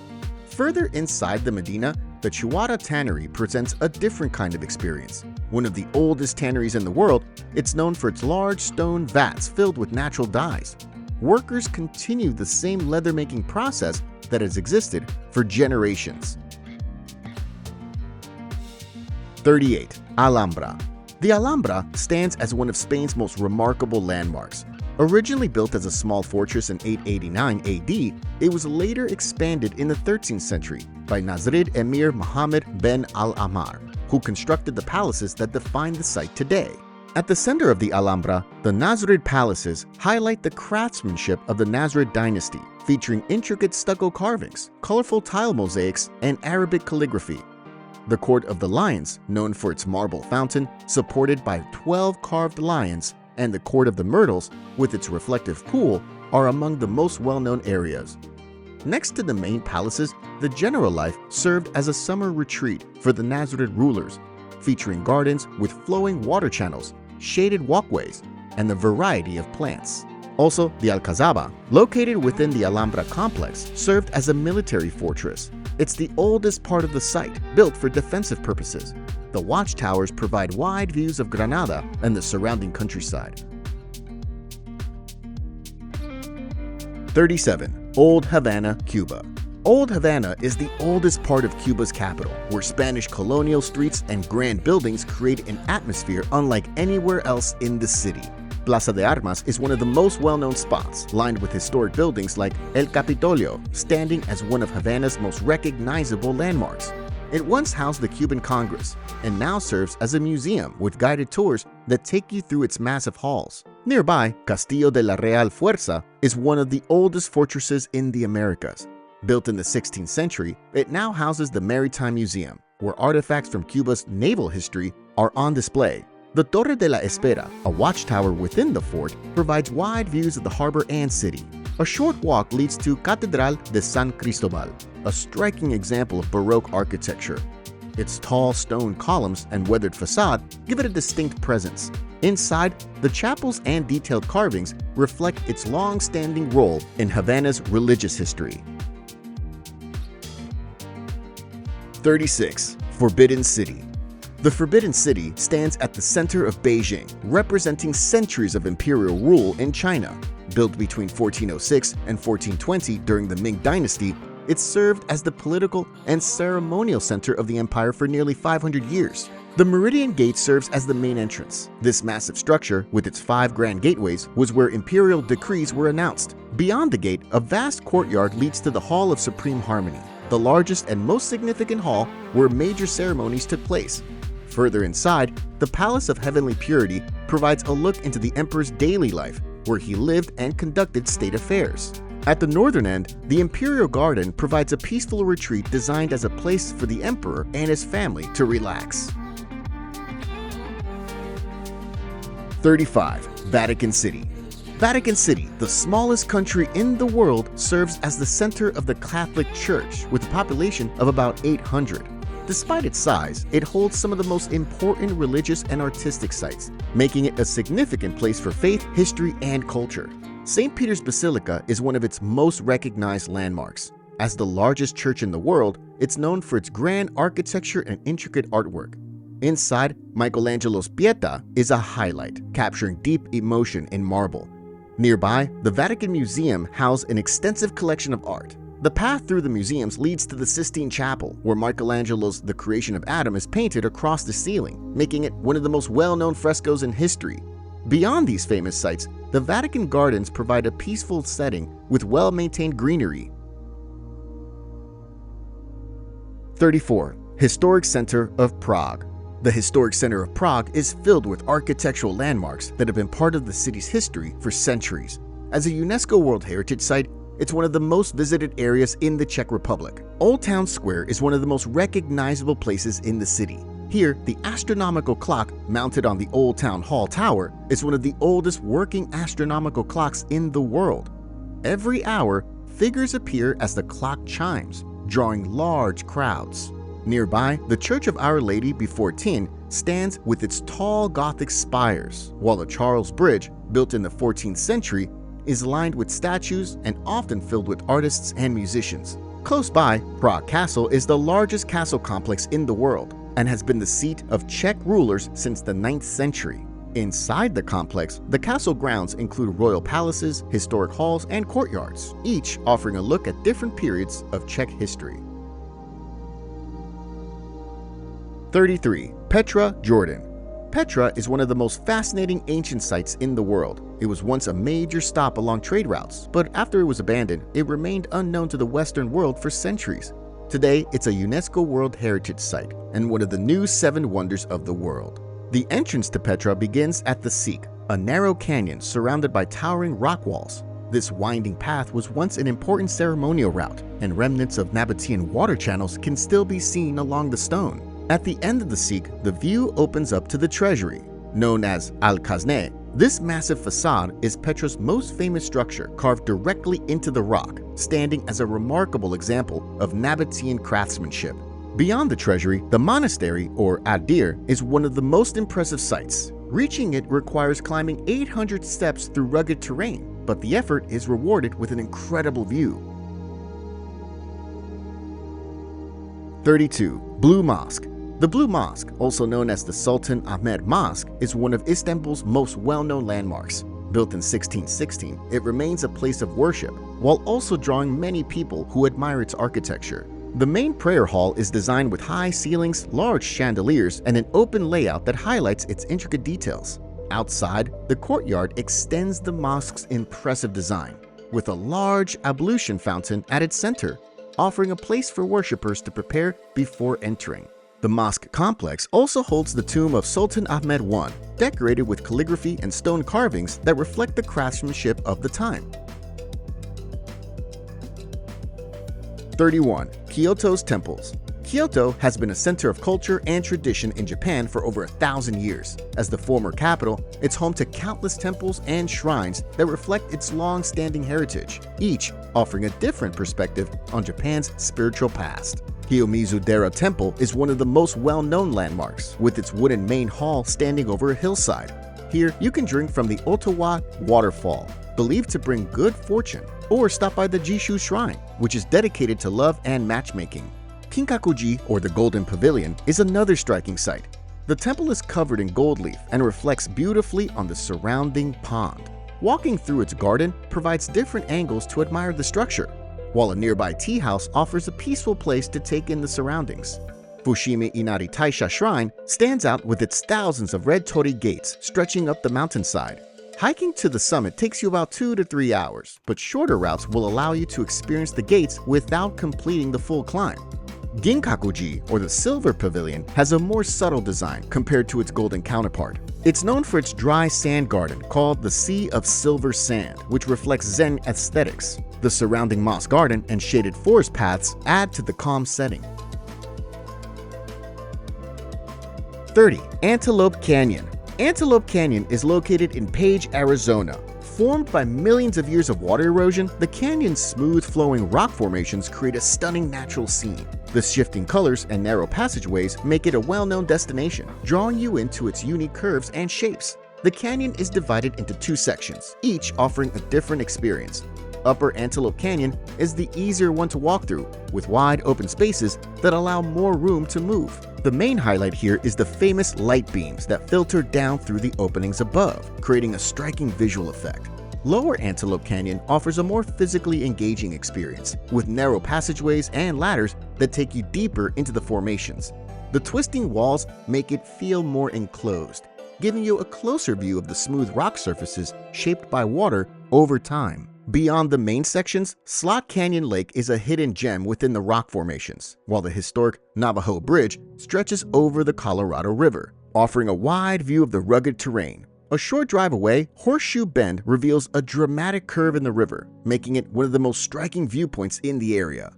Further inside the Medina, the Chiwara Tannery presents a different kind of experience. One of the oldest tanneries in the world, it's known for its large stone vats filled with natural dyes. Workers continue the same leather-making process that has existed for generations. 38. Alhambra. The Alhambra stands as one of Spain's most remarkable landmarks. Originally built as a small fortress in 889 AD, it was later expanded in the 13th century by Nasrid Emir Mohammed ben Al-Ahmar, who constructed the palaces that define the site today. At the center of the Alhambra, the Nasrid palaces highlight the craftsmanship of the Nasrid dynasty, featuring intricate stucco carvings, colorful tile mosaics, and Arabic calligraphy. The Court of the Lions, known for its marble fountain, supported by 12 carved lions, and the Court of the Myrtles, with its reflective pool, are among the most well-known areas. Next to the main palaces, the general life served as a summer retreat for the Nasrid rulers, featuring gardens with flowing water channels, shaded walkways, and a variety of plants. Also, the Alcazaba, located within the Alhambra complex, served as a military fortress. It's the oldest part of the site, built for defensive purposes. The watchtowers provide wide views of Granada and the surrounding countryside. 37. Old Havana, Cuba. Old Havana is the oldest part of Cuba's capital, where Spanish colonial streets and grand buildings create an atmosphere unlike anywhere else in the city. Plaza de Armas is one of the most well-known spots, lined with historic buildings like El Capitolio, standing as one of Havana's most recognizable landmarks. It once housed the Cuban Congress and now serves as a museum with guided tours that take you through its massive halls. Nearby, Castillo de la Real Fuerza is one of the oldest fortresses in the Americas. Built in the 16th century, it now houses the Maritime Museum, where artifacts from Cuba's naval history are on display. The Torre de la Espera, a watchtower within the fort, provides wide views of the harbor and city. A short walk leads to Catedral de San Cristobal, a striking example of Baroque architecture. Its tall stone columns and weathered facade give it a distinct presence. Inside, the chapels and detailed carvings reflect its long-standing role in Havana's religious history. 36. Forbidden City. The Forbidden City stands at the center of Beijing, representing centuries of imperial rule in China. Built between 1406 and 1420 during the Ming Dynasty, it served as the political and ceremonial center of the empire for nearly 500 years. The Meridian Gate serves as the main entrance. This massive structure, with its 5 grand gateways, was where imperial decrees were announced. Beyond the gate, a vast courtyard leads to the Hall of Supreme Harmony, the largest and most significant hall where major ceremonies took place. Further inside, the Palace of Heavenly Purity provides a look into the emperor's daily life, where he lived and conducted state affairs. At the northern end, the Imperial Garden provides a peaceful retreat designed as a place for the emperor and his family to relax. 35. Vatican City. Vatican City, the smallest country in the world, serves as the center of the Catholic Church with a population of about 800. Despite its size, it holds some of the most important religious and artistic sites, making it a significant place for faith, history, and culture. St. Peter's Basilica is one of its most recognized landmarks. As the largest church in the world, it's known for its grand architecture and intricate artwork. Inside, Michelangelo's Pieta is a highlight, capturing deep emotion in marble. Nearby, the Vatican Museum houses an extensive collection of art. The path through the museums leads to the Sistine Chapel, where Michelangelo's The Creation of Adam is painted across the ceiling, making it one of the most well-known frescoes in history. Beyond these famous sites, the Vatican Gardens provide a peaceful setting with well-maintained greenery. 34. Historic Center of Prague. The Historic Center of Prague is filled with architectural landmarks that have been part of the city's history for centuries. As a UNESCO World Heritage Site, it's one of the most visited areas in the Czech Republic. Old Town Square is one of the most recognizable places in the city. Here, the astronomical clock mounted on the Old Town Hall Tower is one of the oldest working astronomical clocks in the world. Every hour, figures appear as the clock chimes, drawing large crowds. Nearby, the Church of Our Lady Before Tin stands with its tall Gothic spires, while the Charles Bridge, built in the 14th century, is lined with statues and often filled with artists and musicians. Close by, Prague Castle is the largest castle complex in the world and has been the seat of Czech rulers since the 9th century. Inside the complex, the castle grounds include royal palaces, historic halls, and courtyards, each offering a look at different periods of Czech history. 33. Petra, Jordan. Petra is one of the most fascinating ancient sites in the world. It was once a major stop along trade routes, but after it was abandoned, it remained unknown to the Western world for centuries. Today, it's a UNESCO World Heritage Site and one of the new 7 wonders of the world. The entrance to Petra begins at the Seek, a narrow canyon surrounded by towering rock walls. This winding path was once an important ceremonial route, and remnants of Nabatean water channels can still be seen along the stone. At the end of the Seek, the view opens up to the treasury, known as Al-Kazne. This massive facade is Petra's most famous structure, carved directly into the rock, standing as a remarkable example of Nabatean craftsmanship. Beyond the treasury, the monastery, or Adir, is one of the most impressive sights. Reaching it requires climbing 800 steps through rugged terrain, but the effort is rewarded with an incredible view. 32. Blue Mosque. The Blue Mosque, also known as the Sultan Ahmed Mosque, is one of Istanbul's most well-known landmarks. Built in 1616, it remains a place of worship, while also drawing many people who admire its architecture. The main prayer hall is designed with high ceilings, large chandeliers, and an open layout that highlights its intricate details. Outside, the courtyard extends the mosque's impressive design, with a large ablution fountain at its center. offering a place for worshippers to prepare before entering. The mosque complex also holds the tomb of Sultan Ahmed I, decorated with calligraphy and stone carvings that reflect the craftsmanship of the time. 31. Kyoto's temples. Kyoto has been a center of culture and tradition in Japan for over 1,000 years. As the former capital, it's home to countless temples and shrines that reflect its long-standing heritage, each offering a different perspective on Japan's spiritual past. Kiyomizu-dera Temple is one of the most well-known landmarks, with its wooden main hall standing over a hillside. Here, you can drink from the Otowa waterfall, believed to bring good fortune, or stop by the Jishu Shrine, which is dedicated to love and matchmaking. Kinkakuji, or the Golden Pavilion, is another striking sight. The temple is covered in gold leaf and reflects beautifully on the surrounding pond. Walking through its garden provides different angles to admire the structure, while a nearby tea house offers a peaceful place to take in the surroundings. Fushimi Inari Taisha Shrine stands out with its thousands of red torii gates stretching up the mountainside. Hiking to the summit takes you about 2 to 3 hours, but shorter routes will allow you to experience the gates without completing the full climb. Ginkakuji, or the Silver Pavilion, has a more subtle design compared to its golden counterpart. It's known for its dry sand garden called the Sea of Silver Sand, which reflects Zen aesthetics. The surrounding moss garden and shaded forest paths add to the calm setting. 30. Antelope Canyon. Antelope Canyon is located in Page, Arizona. Formed by millions of years of water erosion, the canyon's smooth-flowing rock formations create a stunning natural scene. The shifting colors and narrow passageways make it a well-known destination, drawing you into its unique curves and shapes. The canyon is divided into 2 sections, each offering a different experience. Upper Antelope Canyon is the easier one to walk through, with wide open spaces that allow more room to move. The main highlight here is the famous light beams that filter down through the openings above, creating a striking visual effect. Lower Antelope Canyon offers a more physically engaging experience, with narrow passageways and ladders that take you deeper into the formations. The twisting walls make it feel more enclosed, giving you a closer view of the smooth rock surfaces shaped by water over time. Beyond the main sections, Slot Canyon Lake is a hidden gem within the rock formations, while the historic Navajo Bridge stretches over the Colorado River, offering a wide view of the rugged terrain. A short drive away, Horseshoe Bend reveals a dramatic curve in the river, making it one of the most striking viewpoints in the area.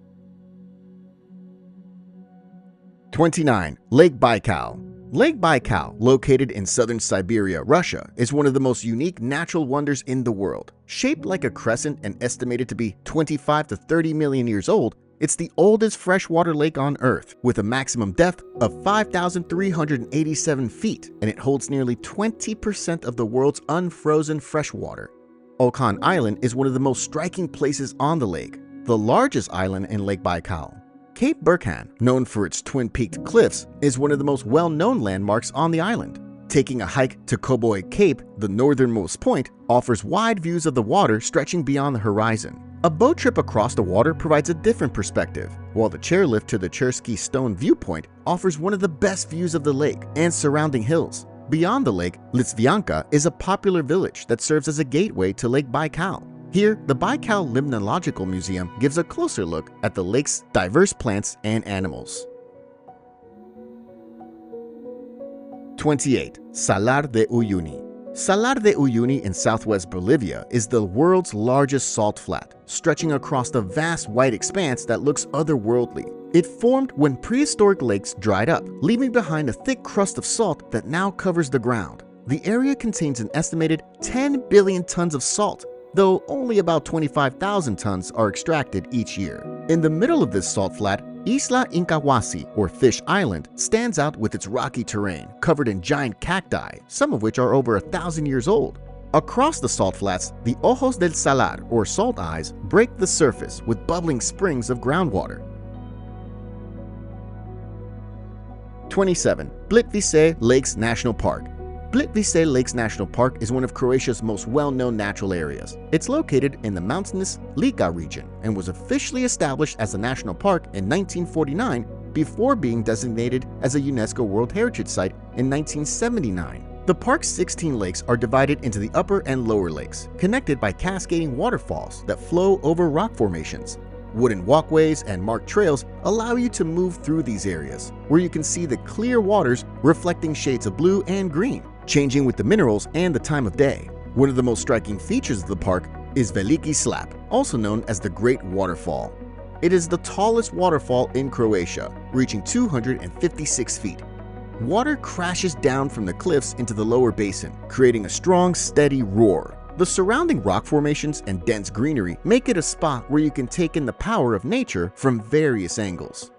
29. Lake Baikal. Lake Baikal, located in southern Siberia, Russia, is one of the most unique natural wonders in the world. Shaped like a crescent and estimated to be 25 to 30 million years old, it's the oldest freshwater lake on Earth, with a maximum depth of 5,387 feet, and it holds nearly 20% of the world's unfrozen freshwater. Okon Island is one of the most striking places on the lake, the largest island in Lake Baikal. Cape Burkhan, known for its twin-peaked cliffs, is one of the most well-known landmarks on the island. Taking a hike to Cowboy Cape, the northernmost point, offers wide views of the water stretching beyond the horizon. A boat trip across the water provides a different perspective, while the chairlift to the Chersky Stone viewpoint offers one of the best views of the lake and surrounding hills. Beyond the lake, Litvyanka is a popular village that serves as a gateway to Lake Baikal. Here, the Baikal Limnological Museum gives a closer look at the lake's diverse plants and animals. 28. Salar de Uyuni. Salar de Uyuni in southwest Bolivia is the world's largest salt flat, stretching across the vast white expanse that looks otherworldly. It formed when prehistoric lakes dried up, leaving behind a thick crust of salt that now covers the ground. The area contains an estimated 10 billion tons of salt, though only about 25,000 tons are extracted each year. In the middle of this salt flat, Isla Incahuasi, or Fish Island, stands out with its rocky terrain, covered in giant cacti, some of which are over 1,000 years old. Across the salt flats, the Ojos del Salar, or salt eyes, break the surface with bubbling springs of groundwater. 27. Plitvice Lakes National Park. Plitvice Lakes National Park is one of Croatia's most well-known natural areas. It's located in the mountainous Lika region and was officially established as a national park in 1949 before being designated as a UNESCO World Heritage Site in 1979. The park's 16 lakes are divided into the upper and lower lakes, connected by cascading waterfalls that flow over rock formations. Wooden walkways and marked trails allow you to move through these areas, where you can see the clear waters reflecting shades of blue and green, changing with the minerals and the time of day. One of the most striking features of the park is Veliki Slap, also known as the Great Waterfall. It is the tallest waterfall in Croatia, reaching 256 feet. Water crashes down from the cliffs into the lower basin, creating a strong, steady roar. The surrounding rock formations and dense greenery make it a spot where you can take in the power of nature from various angles.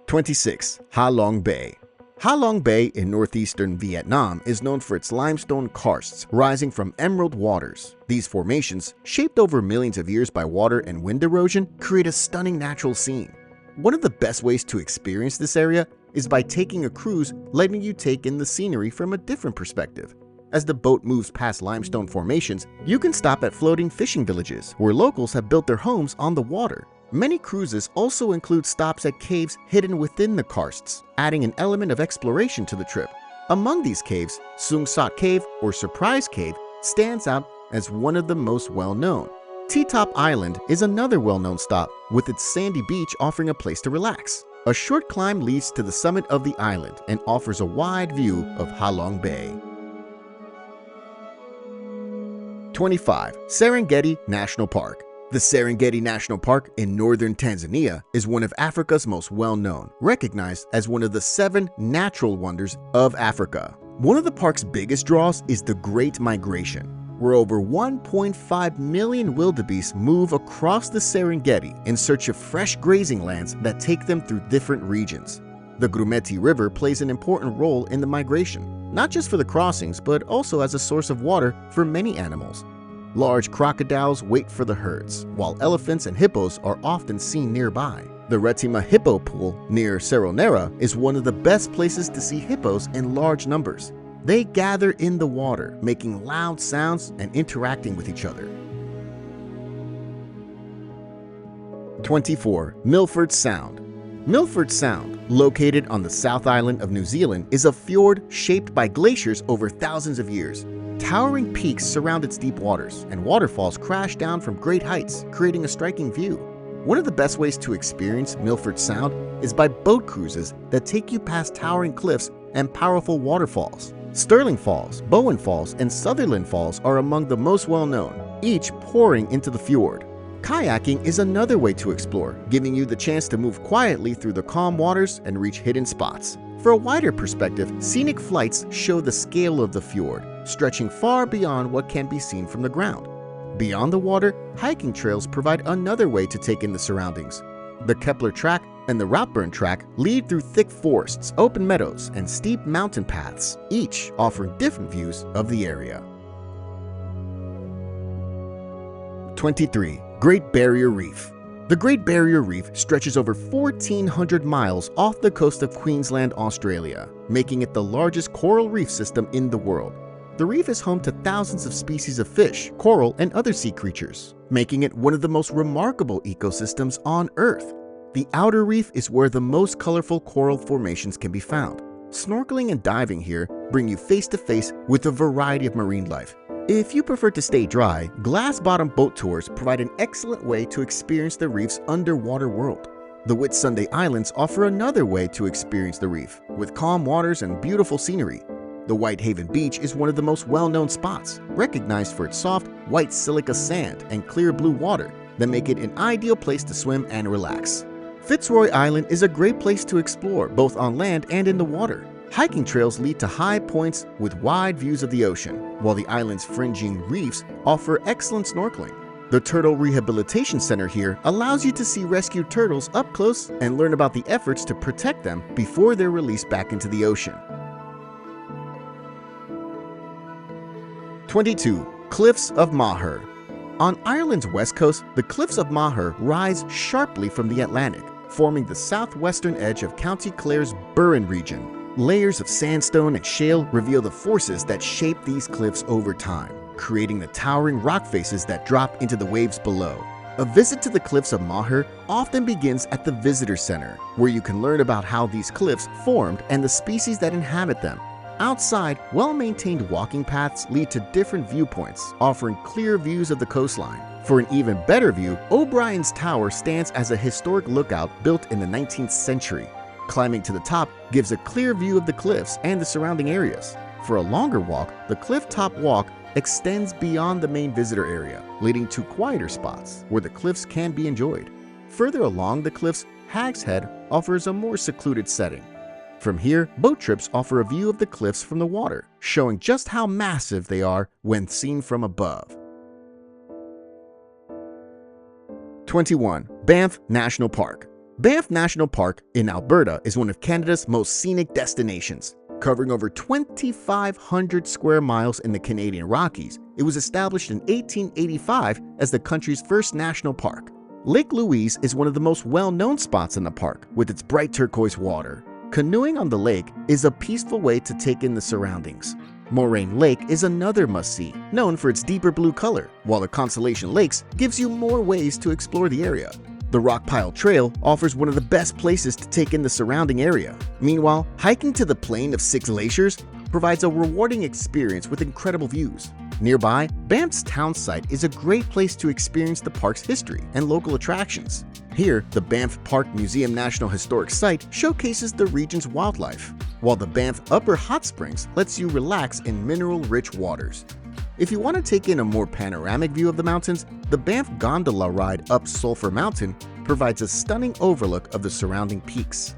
26. Ha Long Bay. Ha Long Bay in northeastern Vietnam is known for its limestone karsts rising from emerald waters. These formations, shaped over millions of years by water and wind erosion, create a stunning natural scene. One of the best ways to experience this area is by taking a cruise letting you take in the scenery from a different perspective. As the boat moves past limestone formations, you can stop at floating fishing villages where locals have built their homes on the water. Many cruises also include stops at caves hidden within the karsts, adding an element of exploration to the trip. Among these caves, Sung Sot Cave or Surprise Cave stands out as one of the most well-known. T-Top Island is another well-known stop, with its sandy beach offering a place to relax. A short climb leads to the summit of the island and offers a wide view of Ha Long Bay. 25. Serengeti National Park. The Serengeti National Park in northern Tanzania is one of Africa's most well-known, recognized as one of the 7 natural wonders of Africa. One of the park's biggest draws is the Great Migration, where over 1.5 million wildebeest move across the Serengeti in search of fresh grazing lands that take them through different regions. The Grumeti River plays an important role in the migration, not just for the crossings, but also as a source of water for many animals. Large crocodiles wait for the herds, while elephants and hippos are often seen nearby. The Retima Hippo Pool near Seronera is one of the best places to see hippos in large numbers. They gather in the water, making loud sounds and interacting with each other. 24. Milford Sound. Milford Sound, located on the South Island of New Zealand, is a fjord shaped by glaciers over thousands of years. Towering peaks surround its deep waters, and waterfalls crash down from great heights, creating a striking view. One of the best ways to experience Milford Sound is by boat cruises that take you past towering cliffs and powerful waterfalls. Stirling Falls, Bowen Falls, and Sutherland Falls are among the most well-known, each pouring into the fjord. Kayaking is another way to explore, giving you the chance to move quietly through the calm waters and reach hidden spots. For a wider perspective, scenic flights show the scale of the fjord, stretching far beyond what can be seen from the ground. Beyond the water, hiking trails provide another way to take in the surroundings. The Kepler Track and the Routburn Track lead through thick forests, open meadows, and steep mountain paths, each offering different views of the area. 23. Great Barrier Reef. The Great Barrier Reef stretches over 1,400 miles off the coast of Queensland, Australia, making it the largest coral reef system in the world. The reef is home to thousands of species of fish, coral, and other sea creatures, making it one of the most remarkable ecosystems on Earth. The outer reef is where the most colorful coral formations can be found. Snorkeling and diving here bring you face-to-face with a variety of marine life. If you prefer to stay dry, glass-bottom boat tours provide an excellent way to experience the reef's underwater world. The Whitsunday Islands offer another way to experience the reef, with calm waters and beautiful scenery. The Whitehaven Beach is one of the most well-known spots, recognized for its soft, white silica sand and clear blue water that make it an ideal place to swim and relax. Fitzroy Island is a great place to explore both on land and in the water. Hiking trails lead to high points with wide views of the ocean, while the island's fringing reefs offer excellent snorkeling. The Turtle Rehabilitation Center here allows you to see rescued turtles up close and learn about the efforts to protect them before they're released back into the ocean. 22. Cliffs of Moher. On Ireland's west coast, the Cliffs of Moher rise sharply from the Atlantic, forming the southwestern edge of County Clare's Burren region. Layers of sandstone and shale reveal the forces that shape these cliffs over time, creating the towering rock faces that drop into the waves below. A visit to the Cliffs of Moher often begins at the Visitor Center, where you can learn about how these cliffs formed and the species that inhabit them. Outside, well-maintained walking paths lead to different viewpoints, offering clear views of the coastline. For an even better view, O'Brien's Tower stands as a historic lookout built in the 19th century. Climbing to the top gives a clear view of the cliffs and the surrounding areas. For a longer walk, the cliff top walk extends beyond the main visitor area, leading to quieter spots where the cliffs can be enjoyed. Further along the cliffs, Hag's Head offers a more secluded setting. From here, boat trips offer a view of the cliffs from the water, showing just how massive they are when seen from above. 21. Banff National Park. Banff National Park in Alberta is one of Canada's most scenic destinations. Covering over 2,500 square miles in the Canadian Rockies, it was established in 1885 as the country's first national park. Lake Louise is one of the most well-known spots in the park, with its bright turquoise water. Canoeing on the lake is a peaceful way to take in the surroundings. Moraine Lake is another must-see, known for its deeper blue color, while the Constellation Lakes gives you more ways to explore the area. The Rockpile Trail offers one of the best places to take in the surrounding area. Meanwhile, hiking to the Plain of Six Glaciers provides a rewarding experience with incredible views. Nearby, Banff's town site is a great place to experience the park's history and local attractions. Here, the Banff Park Museum National Historic Site showcases the region's wildlife, while the Banff Upper Hot Springs lets you relax in mineral-rich waters. If you want to take in a more panoramic view of the mountains, the Banff Gondola ride up Sulphur Mountain provides a stunning overlook of the surrounding peaks.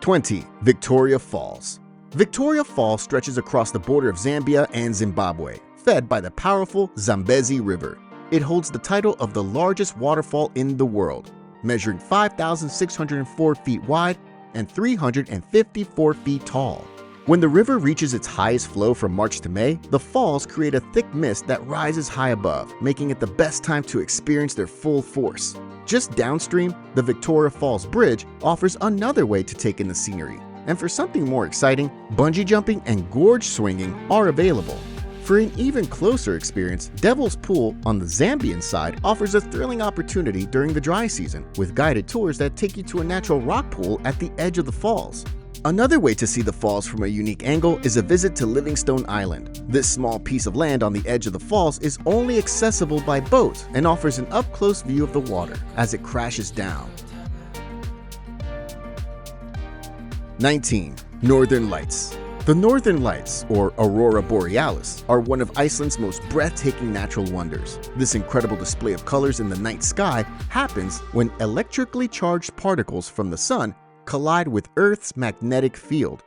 20. Victoria Falls. Victoria Falls stretches across the border of Zambia and Zimbabwe, fed by the powerful Zambezi River. It holds the title of the largest waterfall in the world, measuring 5,604 feet wide and 354 feet tall. When the river reaches its highest flow from March to May, the falls create a thick mist that rises high above, making it the best time to experience their full force. Just downstream, the Victoria Falls Bridge offers another way to take in the scenery. And for something more exciting, bungee jumping and gorge swinging are available. For an even closer experience, Devil's Pool on the Zambian side offers a thrilling opportunity during the dry season, with guided tours that take you to a natural rock pool at the edge of the falls. Another way to see the falls from a unique angle is a visit to Livingstone Island. This small piece of land on the edge of the falls is only accessible by boat and offers an up-close view of the water as it crashes down. 19. Northern Lights. The Northern Lights, or Aurora Borealis, are one of Iceland's most breathtaking natural wonders. This incredible display of colors in the night sky happens when electrically charged particles from the sun collide with Earth's magnetic field.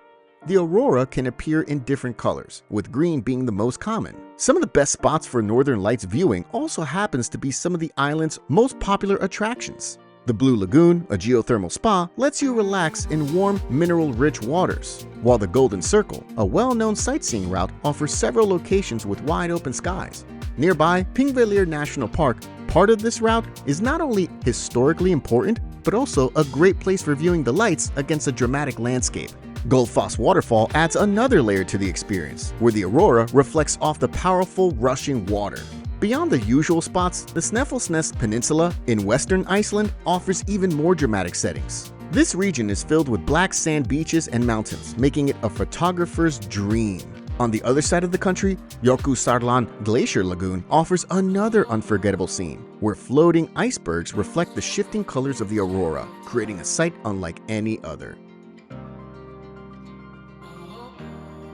The aurora can appear in different colors, with green being the most common. Some of the best spots for Northern Lights viewing also happens to be some of the island's most popular attractions. The Blue Lagoon, a geothermal spa, lets you relax in warm, mineral-rich waters, while the Golden Circle, a well-known sightseeing route, offers several locations with wide-open skies. Nearby, Pingvellir National Park, part of this route, is not only historically important, but also a great place for viewing the lights against a dramatic landscape. Gullfoss Waterfall adds another layer to the experience, where the aurora reflects off the powerful rushing water. Beyond the usual spots, the Snæfellsnes Peninsula in western Iceland offers even more dramatic settings. This region is filled with black sand beaches and mountains, making it a photographer's dream. On the other side of the country, Jökulsárlón Glacier Lagoon offers another unforgettable scene, where floating icebergs reflect the shifting colors of the aurora, creating a sight unlike any other.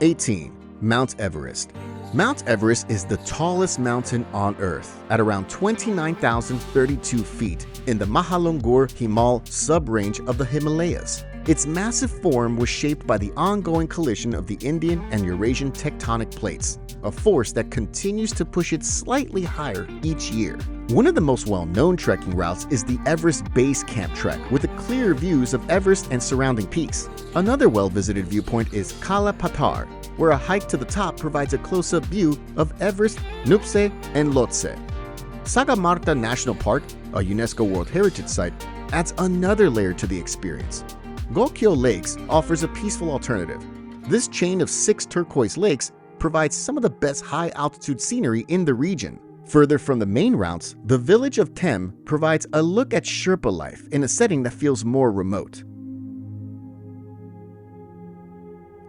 18. Mount Everest. Mount Everest is the tallest mountain on Earth, at around 29,032 feet in the Mahalungur Himal sub-range of the Himalayas. Its massive form was shaped by the ongoing collision of the Indian and Eurasian tectonic plates, a force that continues to push it slightly higher each year. One of the most well-known trekking routes is the Everest Base Camp Trek, with clear views of Everest and surrounding peaks. Another well-visited viewpoint is Kala Patthar, where a hike to the top provides a close-up view of Everest, Nuptse, and Lhotse. Sagamarta National Park, a UNESCO World Heritage Site, adds another layer to the experience. Gokyo Lakes offers a peaceful alternative. This chain of 6 turquoise lakes provides some of the best high-altitude scenery in the region. Further from the main routes, the village of Tem provides a look at Sherpa life in a setting that feels more remote.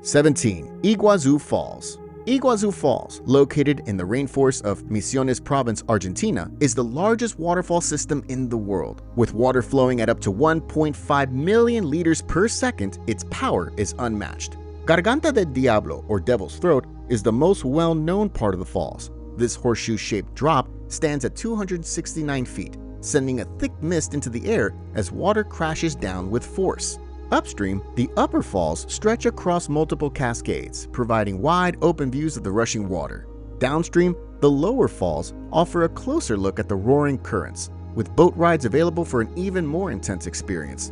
17. Iguazu Falls. Iguazu Falls, located in the rainforest of Misiones Province, Argentina, is the largest waterfall system in the world. With water flowing at up to 1.5 million liters per second, its power is unmatched. Garganta del Diablo, or Devil's Throat, is the most well-known part of the falls. This horseshoe-shaped drop stands at 269 feet, sending a thick mist into the air as water crashes down with force. Upstream, the upper falls stretch across multiple cascades, providing wide open views of the rushing water. Downstream, the lower falls offer a closer look at the roaring currents, with boat rides available for an even more intense experience.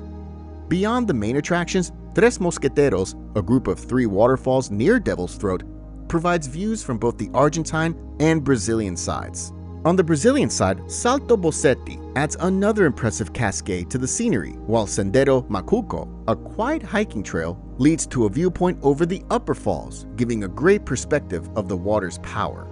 Beyond the main attractions, Tres Mosqueteros, a group of 3 waterfalls near Devil's Throat, provides views from both the Argentine and Brazilian sides. On the Brazilian side, Salto Bossetti adds another impressive cascade to the scenery, while Sendero Macuco, a quiet hiking trail, leads to a viewpoint over the upper falls, giving a great perspective of the water's power.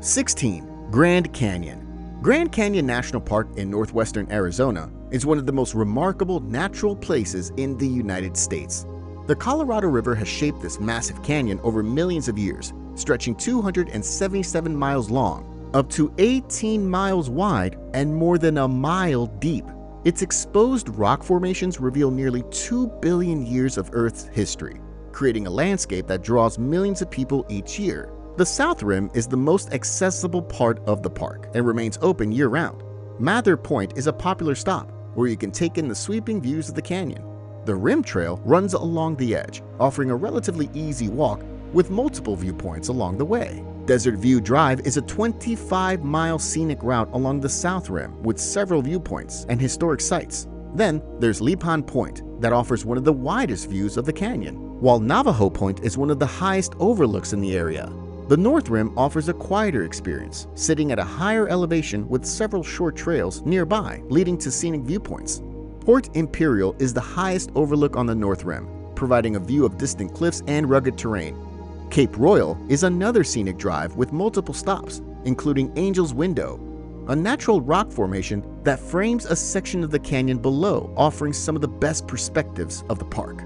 16. Grand Canyon. Grand Canyon National Park in northwestern Arizona is one of the most remarkable natural places in the United States. The Colorado River has shaped this massive canyon over millions of years, stretching 277 miles long, up to 18 miles wide, and more than a mile deep. Its exposed rock formations reveal nearly 2 billion years of Earth's history, creating a landscape that draws millions of people each year. The South Rim is the most accessible part of the park and remains open year-round. Mather Point is a popular stop, where you can take in the sweeping views of the canyon. The Rim Trail runs along the edge, offering a relatively easy walk with multiple viewpoints along the way. Desert View Drive is a 25-mile scenic route along the South Rim with several viewpoints and historic sites. Then there's Lipan Point that offers one of the widest views of the canyon, while Navajo Point is one of the highest overlooks in the area. The North Rim offers a quieter experience, sitting at a higher elevation with several short trails nearby leading to scenic viewpoints. Port Imperial is the highest overlook on the North Rim, providing a view of distant cliffs and rugged terrain. Cape Royal is another scenic drive with multiple stops, including Angel's Window, a natural rock formation that frames a section of the canyon below, offering some of the best perspectives of the park.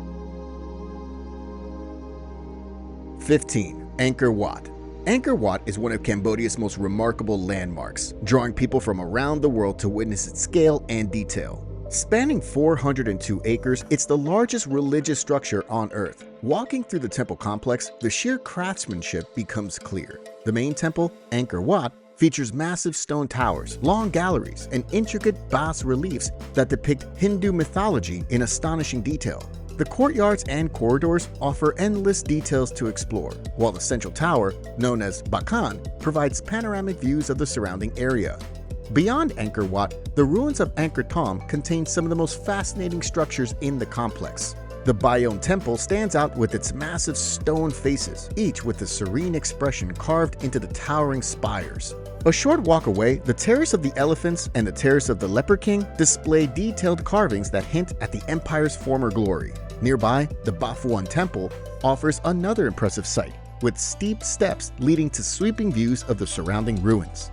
15. Angkor Wat. Angkor Wat is one of Cambodia's most remarkable landmarks, drawing people from around the world to witness its scale and detail. Spanning 402 acres, it's the largest religious structure on Earth. Walking through the temple complex, the sheer craftsmanship becomes clear. The main temple, Angkor Wat, features massive stone towers, long galleries, and intricate bas-reliefs that depict Hindu mythology in astonishing detail. The courtyards and corridors offer endless details to explore, while the central tower, known as Bakan, provides panoramic views of the surrounding area. Beyond Angkor Wat, the ruins of Angkor Thom contain some of the most fascinating structures in the complex. The Bayonne Temple stands out with its massive stone faces, each with a serene expression carved into the towering spires. A short walk away, the Terrace of the Elephants and the Terrace of the Leper King display detailed carvings that hint at the empire's former glory. Nearby, the Bafuan Temple offers another impressive sight, with steep steps leading to sweeping views of the surrounding ruins.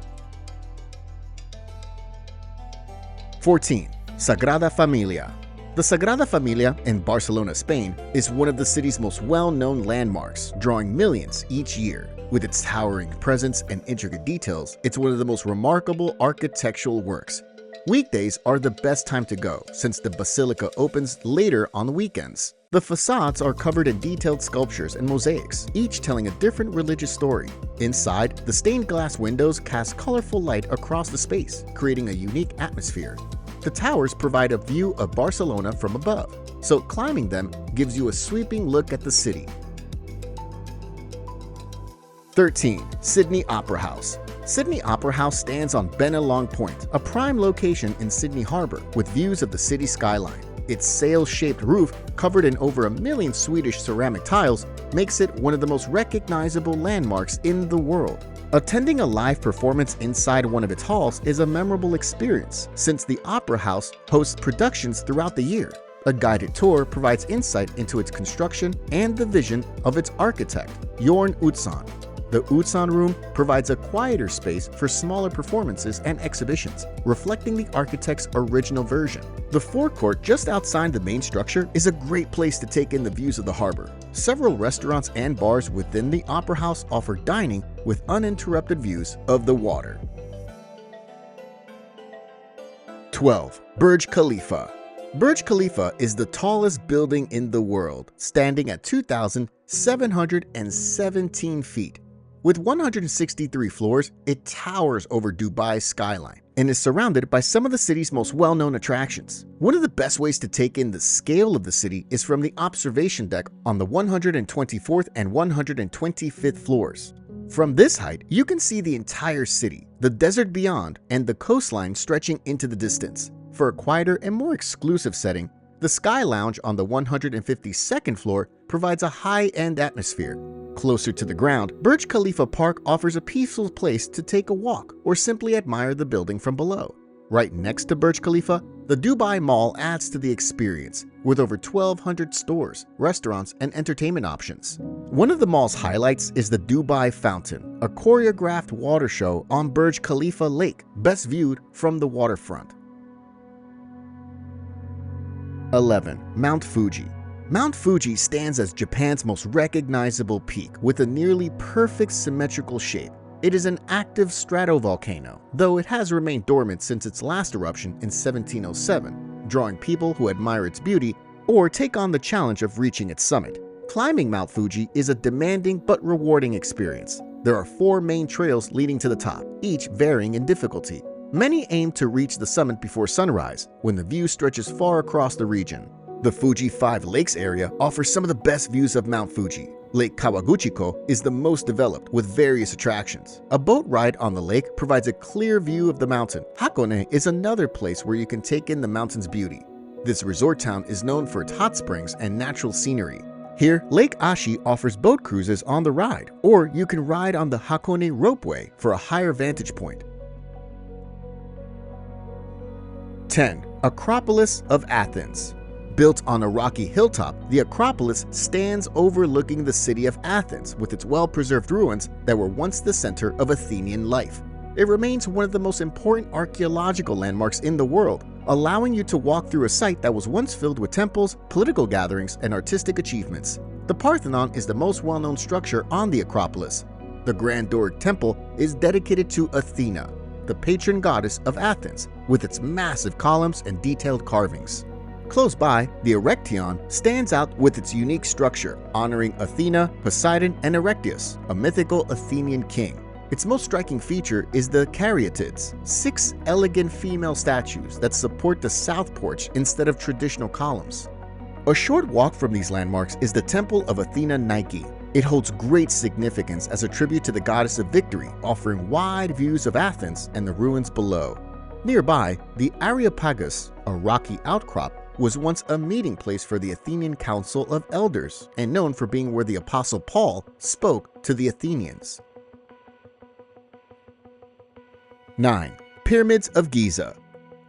14. Sagrada Familia. The Sagrada Familia in Barcelona, Spain, is one of the city's most well-known landmarks, drawing millions each year. With its towering presence and intricate details, it's one of the most remarkable architectural works. Weekdays are the best time to go, since the basilica opens later on the weekends. The facades are covered in detailed sculptures and mosaics, each telling a different religious story. Inside, the stained glass windows cast colorful light across the space, creating a unique atmosphere. The towers provide a view of Barcelona from above, so climbing them gives you a sweeping look at the city. 13. Sydney Opera House. Sydney Opera House stands on Bennelong Point, a prime location in Sydney Harbour with views of the city skyline. Its sail-shaped roof, covered in over 1 million Swedish ceramic tiles, makes it one of the most recognizable landmarks in the world. Attending a live performance inside one of its halls is a memorable experience, since the Opera House hosts productions throughout the year. A guided tour provides insight into its construction and the vision of its architect, Jorn Utzon. The Utsan Room provides a quieter space for smaller performances and exhibitions, reflecting the architect's original version. The forecourt just outside the main structure is a great place to take in the views of the harbor. Several restaurants and bars within the Opera House offer dining with uninterrupted views of the water. 12. Burj Khalifa. Burj Khalifa is the tallest building in the world, standing at 2,717 feet. With 163 floors, it towers over Dubai's skyline and is surrounded by some of the city's most well-known attractions. One of the best ways to take in the scale of the city is from the observation deck on the 124th and 125th floors. From this height, you can see the entire city, the desert beyond, and the coastline stretching into the distance. For a quieter and more exclusive setting, the Sky Lounge on the 152nd floor provides a high-end atmosphere. Closer to the ground, Burj Khalifa Park offers a peaceful place to take a walk or simply admire the building from below. Right next to Burj Khalifa, the Dubai Mall adds to the experience, with over 1,200 stores, restaurants, and entertainment options. One of the mall's highlights is the Dubai Fountain, a choreographed water show on Burj Khalifa Lake, best viewed from the waterfront. 11. Mount Fuji. Mount Fuji stands as Japan's most recognizable peak with a nearly perfect symmetrical shape. It is an active stratovolcano, though it has remained dormant since its last eruption in 1707, drawing people who admire its beauty or take on the challenge of reaching its summit. Climbing Mount Fuji is a demanding but rewarding experience. There are 4 main trails leading to the top, each varying in difficulty. Many aim to reach the summit before sunrise, when the view stretches far across the region. The Fuji 5 Lakes area offers some of the best views of Mount Fuji. Lake Kawaguchiko is the most developed, with various attractions. A boat ride on the lake provides a clear view of the mountain. Hakone is another place where you can take in the mountain's beauty. This resort town is known for its hot springs and natural scenery. Here, Lake Ashi offers boat cruises on the ride, or you can ride on the Hakone ropeway for a higher vantage point. 10. Acropolis of Athens. Built on a rocky hilltop, the Acropolis stands overlooking the city of Athens with its well-preserved ruins that were once the center of Athenian life. It remains one of the most important archaeological landmarks in the world, allowing you to walk through a site that was once filled with temples, political gatherings, and artistic achievements. The Parthenon is the most well-known structure on the Acropolis. The Grand Doric Temple is dedicated to Athena, the patron goddess of Athens, with its massive columns and detailed carvings. Close by, the Erechtheion stands out with its unique structure, honoring Athena, Poseidon, and Erechtheus, a mythical Athenian king. Its most striking feature is the Caryatids, 6 elegant female statues that support the south porch instead of traditional columns. A short walk from these landmarks is the Temple of Athena Nike. It holds great significance as a tribute to the goddess of victory, offering wide views of Athens and the ruins below. Nearby, the Areopagus, a rocky outcrop, was once a meeting place for the Athenian Council of Elders and known for being where the Apostle Paul spoke to the Athenians. 9. Pyramids of Giza.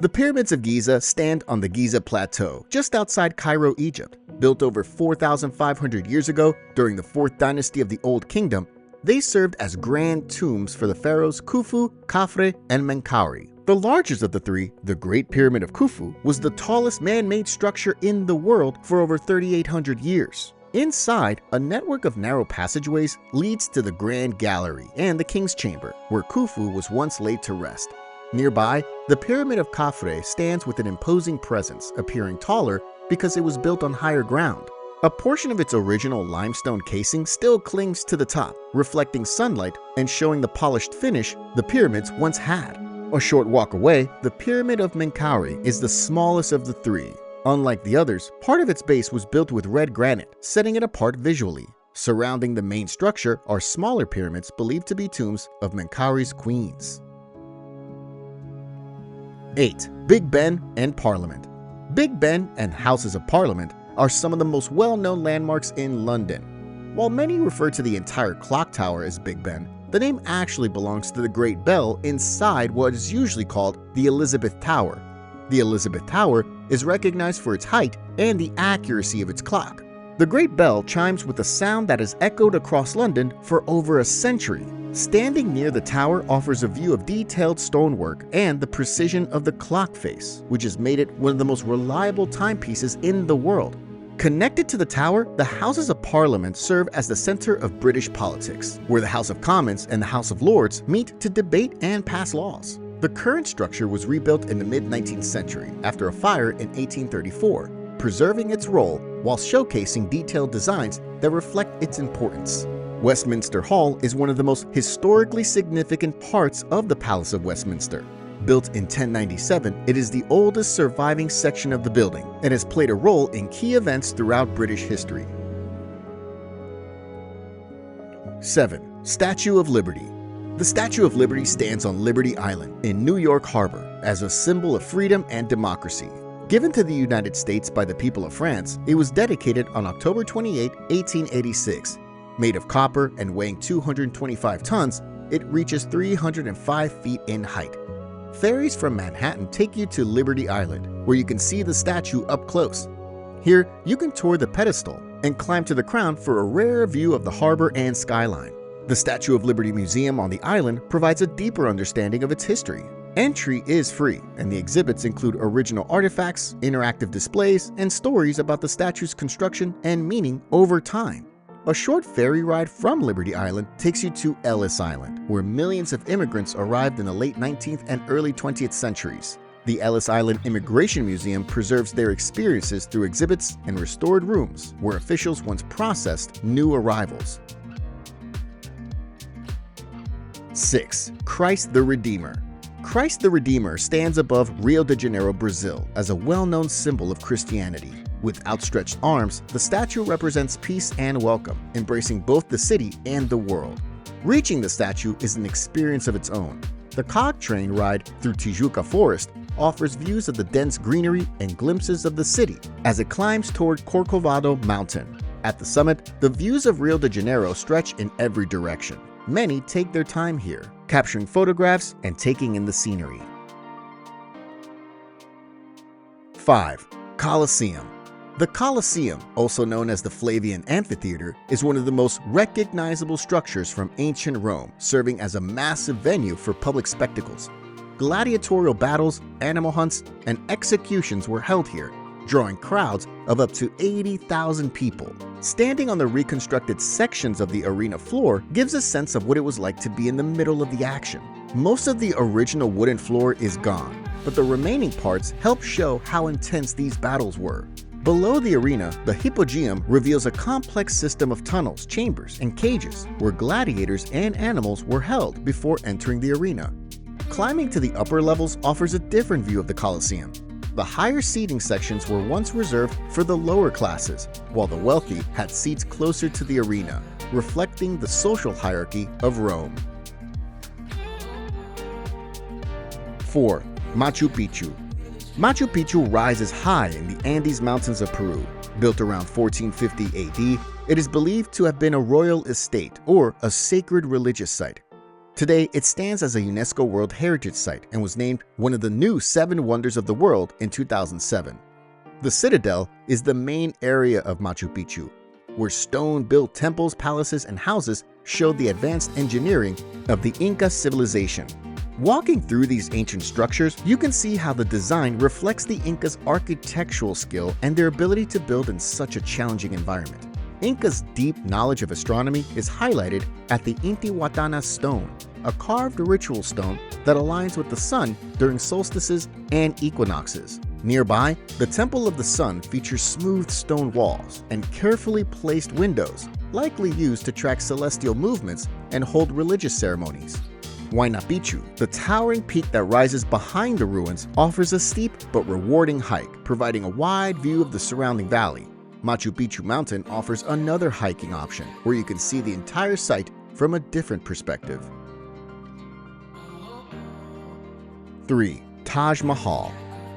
The Pyramids of Giza stand on the Giza Plateau, just outside Cairo, Egypt. Built over 4,500 years ago during the 4th dynasty of the Old Kingdom, they served as grand tombs for the pharaohs Khufu, Khafre, and Menkaure. The largest of the 3, the Great Pyramid of Khufu, was the tallest man-made structure in the world for over 3,800 years. Inside, a network of narrow passageways leads to the Grand Gallery and the King's Chamber, where Khufu was once laid to rest. Nearby, the Pyramid of Khafre stands with an imposing presence, appearing taller because it was built on higher ground. A portion of its original limestone casing still clings to the top, reflecting sunlight and showing the polished finish the pyramids once had. A short walk away, the Pyramid of Menkaure is the smallest of the 3. Unlike the others, part of its base was built with red granite, setting it apart visually. Surrounding the main structure are smaller pyramids believed to be tombs of Menkaure's queens. 8. Big Ben and Parliament. Big Ben and Houses of Parliament are some of the most well-known landmarks in London. While many refer to the entire clock tower as Big Ben, the name actually belongs to the Great Bell inside what is usually called the Elizabeth Tower. The Elizabeth Tower is recognized for its height and the accuracy of its clock. The Great Bell chimes with a sound that has echoed across London for over a century. Standing near the tower offers a view of detailed stonework and the precision of the clock face, which has made it one of the most reliable timepieces in the world. Connected to the tower, the Houses of Parliament serve as the center of British politics, where the House of Commons and the House of Lords meet to debate and pass laws. The current structure was rebuilt in the mid-19th century after a fire in 1834, preserving its role while showcasing detailed designs that reflect its importance. Westminster Hall is one of the most historically significant parts of the Palace of Westminster. Built in 1097, it is the oldest surviving section of the building and has played a role in key events throughout British history. 7. Statue of Liberty. The Statue of Liberty stands on Liberty Island in New York Harbor as a symbol of freedom and democracy. Given to the United States by the people of France, it was dedicated on October 28, 1886. Made of copper and weighing 225 tons, it reaches 305 feet in height. Ferries from Manhattan take you to Liberty Island, where you can see the statue up close. Here, you can tour the pedestal and climb to the crown for a rare view of the harbor and skyline. The Statue of Liberty Museum on the island provides a deeper understanding of its history. Entry is free, and the exhibits include original artifacts, interactive displays, and stories about the statue's construction and meaning over time. A short ferry ride from Liberty Island takes you to Ellis Island, where millions of immigrants arrived in the late 19th and early 20th centuries. The Ellis Island Immigration Museum preserves their experiences through exhibits and restored rooms where officials once processed new arrivals. 6. Christ the Redeemer. Christ the Redeemer stands above Rio de Janeiro, Brazil, as a well-known symbol of Christianity. With outstretched arms, the statue represents peace and welcome, embracing both the city and the world. Reaching the statue is an experience of its own. The cog train ride through Tijuca Forest offers views of the dense greenery and glimpses of the city as it climbs toward Corcovado Mountain. At the summit, the views of Rio de Janeiro stretch in every direction. Many take their time here, capturing photographs and taking in the scenery. 5. Colosseum. The Colosseum, also known as the Flavian Amphitheater, is one of the most recognizable structures from ancient Rome, serving as a massive venue for public spectacles. Gladiatorial battles, animal hunts, and executions were held here, drawing crowds of up to 80,000 people. Standing on the reconstructed sections of the arena floor gives a sense of what it was like to be in the middle of the action. Most of the original wooden floor is gone, but the remaining parts help show how intense these battles were. Below the arena, the Hypogeum reveals a complex system of tunnels, chambers, and cages where gladiators and animals were held before entering the arena. Climbing to the upper levels offers a different view of the Colosseum. The higher seating sections were once reserved for the lower classes, while the wealthy had seats closer to the arena, reflecting the social hierarchy of Rome. 4. Machu Picchu. Machu Picchu rises high in the Andes Mountains of Peru. Built around 1450 AD, it is believed to have been a royal estate or a sacred religious site. Today, it stands as a UNESCO World Heritage Site and was named one of the new 7 Wonders of the World in 2007. The Citadel is the main area of Machu Picchu, where stone-built temples, palaces, and houses show the advanced engineering of the Inca civilization. Walking through these ancient structures, you can see how the design reflects the Incas' architectural skill and their ability to build in such a challenging environment. Inca's deep knowledge of astronomy is highlighted at the Intihuatana stone, a carved ritual stone that aligns with the sun during solstices and equinoxes. Nearby, the Temple of the Sun features smooth stone walls and carefully placed windows, likely used to track celestial movements and hold religious ceremonies. Huayna Picchu, the towering peak that rises behind the ruins, offers a steep but rewarding hike, providing a wide view of the surrounding valley. Machu Picchu Mountain offers another hiking option, where you can see the entire site from a different perspective. 3. Taj Mahal.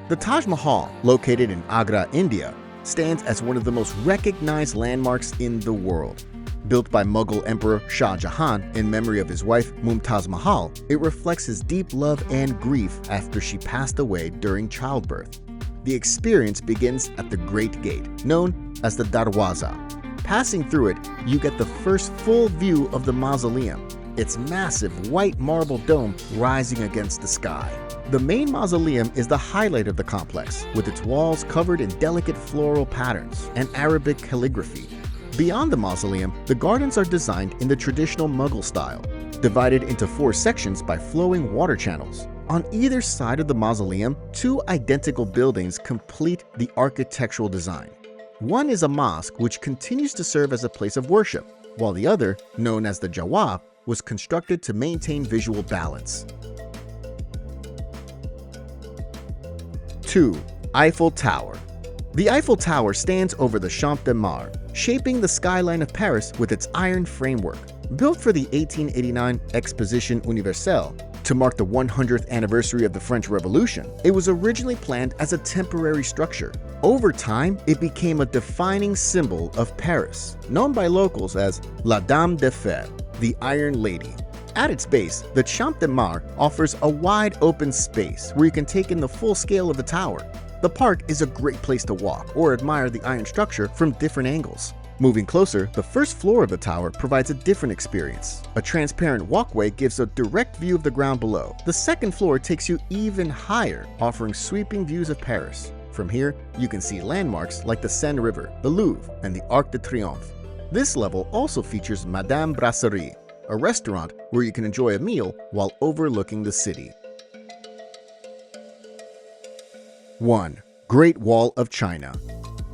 The Taj Mahal, located in Agra, India, stands as one of the most recognized landmarks in the world. Built by Mughal Emperor Shah Jahan in memory of his wife Mumtaz Mahal, it reflects his deep love and grief after she passed away during childbirth. The experience begins at the Great Gate, known as the Darwaza, Passing through it, you get the first full view of the mausoleum, its massive white marble dome rising against the sky. The main mausoleum is the highlight of the complex, with its walls covered in delicate floral patterns and Arabic calligraphy. Beyond the mausoleum, the gardens are designed in the traditional Mughal style, divided into 4 sections by flowing water channels. On either side of the mausoleum, 2 identical buildings complete the architectural design. One is a mosque which continues to serve as a place of worship, while the other, known as the Jawab, was constructed to maintain visual balance. 2. Eiffel Tower. The Eiffel Tower stands over the Champ de Mars, shaping the skyline of Paris with its iron framework. Built for the 1889 Exposition Universelle to mark the 100th anniversary of the French Revolution, it was originally planned as a temporary structure. Over time, it became a defining symbol of Paris, known by locals as La Dame de Fer, the Iron Lady. At its base, the Champ de Mars offers a wide open space where you can take in the full scale of the tower. The park is a great place to walk or admire the iron structure from different angles. Moving closer, the first floor of the tower provides a different experience. A transparent walkway gives a direct view of the ground below. The second floor takes you even higher, offering sweeping views of Paris. From here, you can see landmarks like the Seine River, the Louvre, and the Arc de Triomphe. This level also features Madame Brasserie, a restaurant where you can enjoy a meal while overlooking the city. 1. Great Wall of China.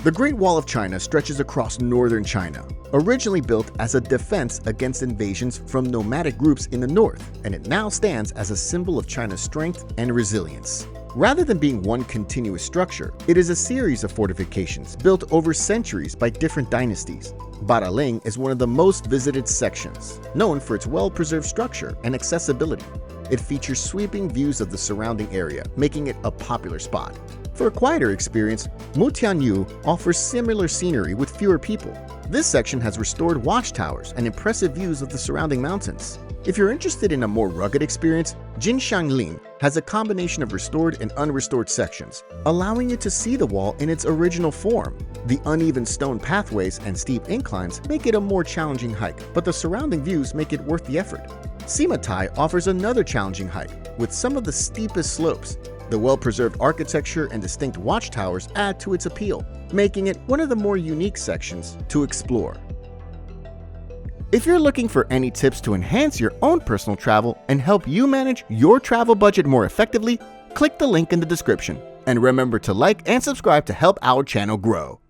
The Great Wall of China stretches across northern China. Originally built as a defense against invasions from nomadic groups in the north, and it now stands as a symbol of China's strength and resilience. Rather than being one continuous structure, it is a series of fortifications built over centuries by different dynasties. Badaling is one of the most visited sections, known for its well-preserved structure and accessibility. It features sweeping views of the surrounding area, making it a popular spot. For a quieter experience, Mutianyu offers similar scenery with fewer people. This section has restored watchtowers and impressive views of the surrounding mountains. If you're interested in a more rugged experience, Jinshanling has a combination of restored and unrestored sections, allowing you to see the wall in its original form. The uneven stone pathways and steep inclines make it a more challenging hike, but the surrounding views make it worth the effort. Simatai offers another challenging hike, with some of the steepest slopes. The well-preserved architecture and distinct watchtowers add to its appeal, making it one of the more unique sections to explore. If you're looking for any tips to enhance your own personal travel and help you manage your travel budget more effectively, click the link in the description. And remember to like and subscribe to help our channel grow.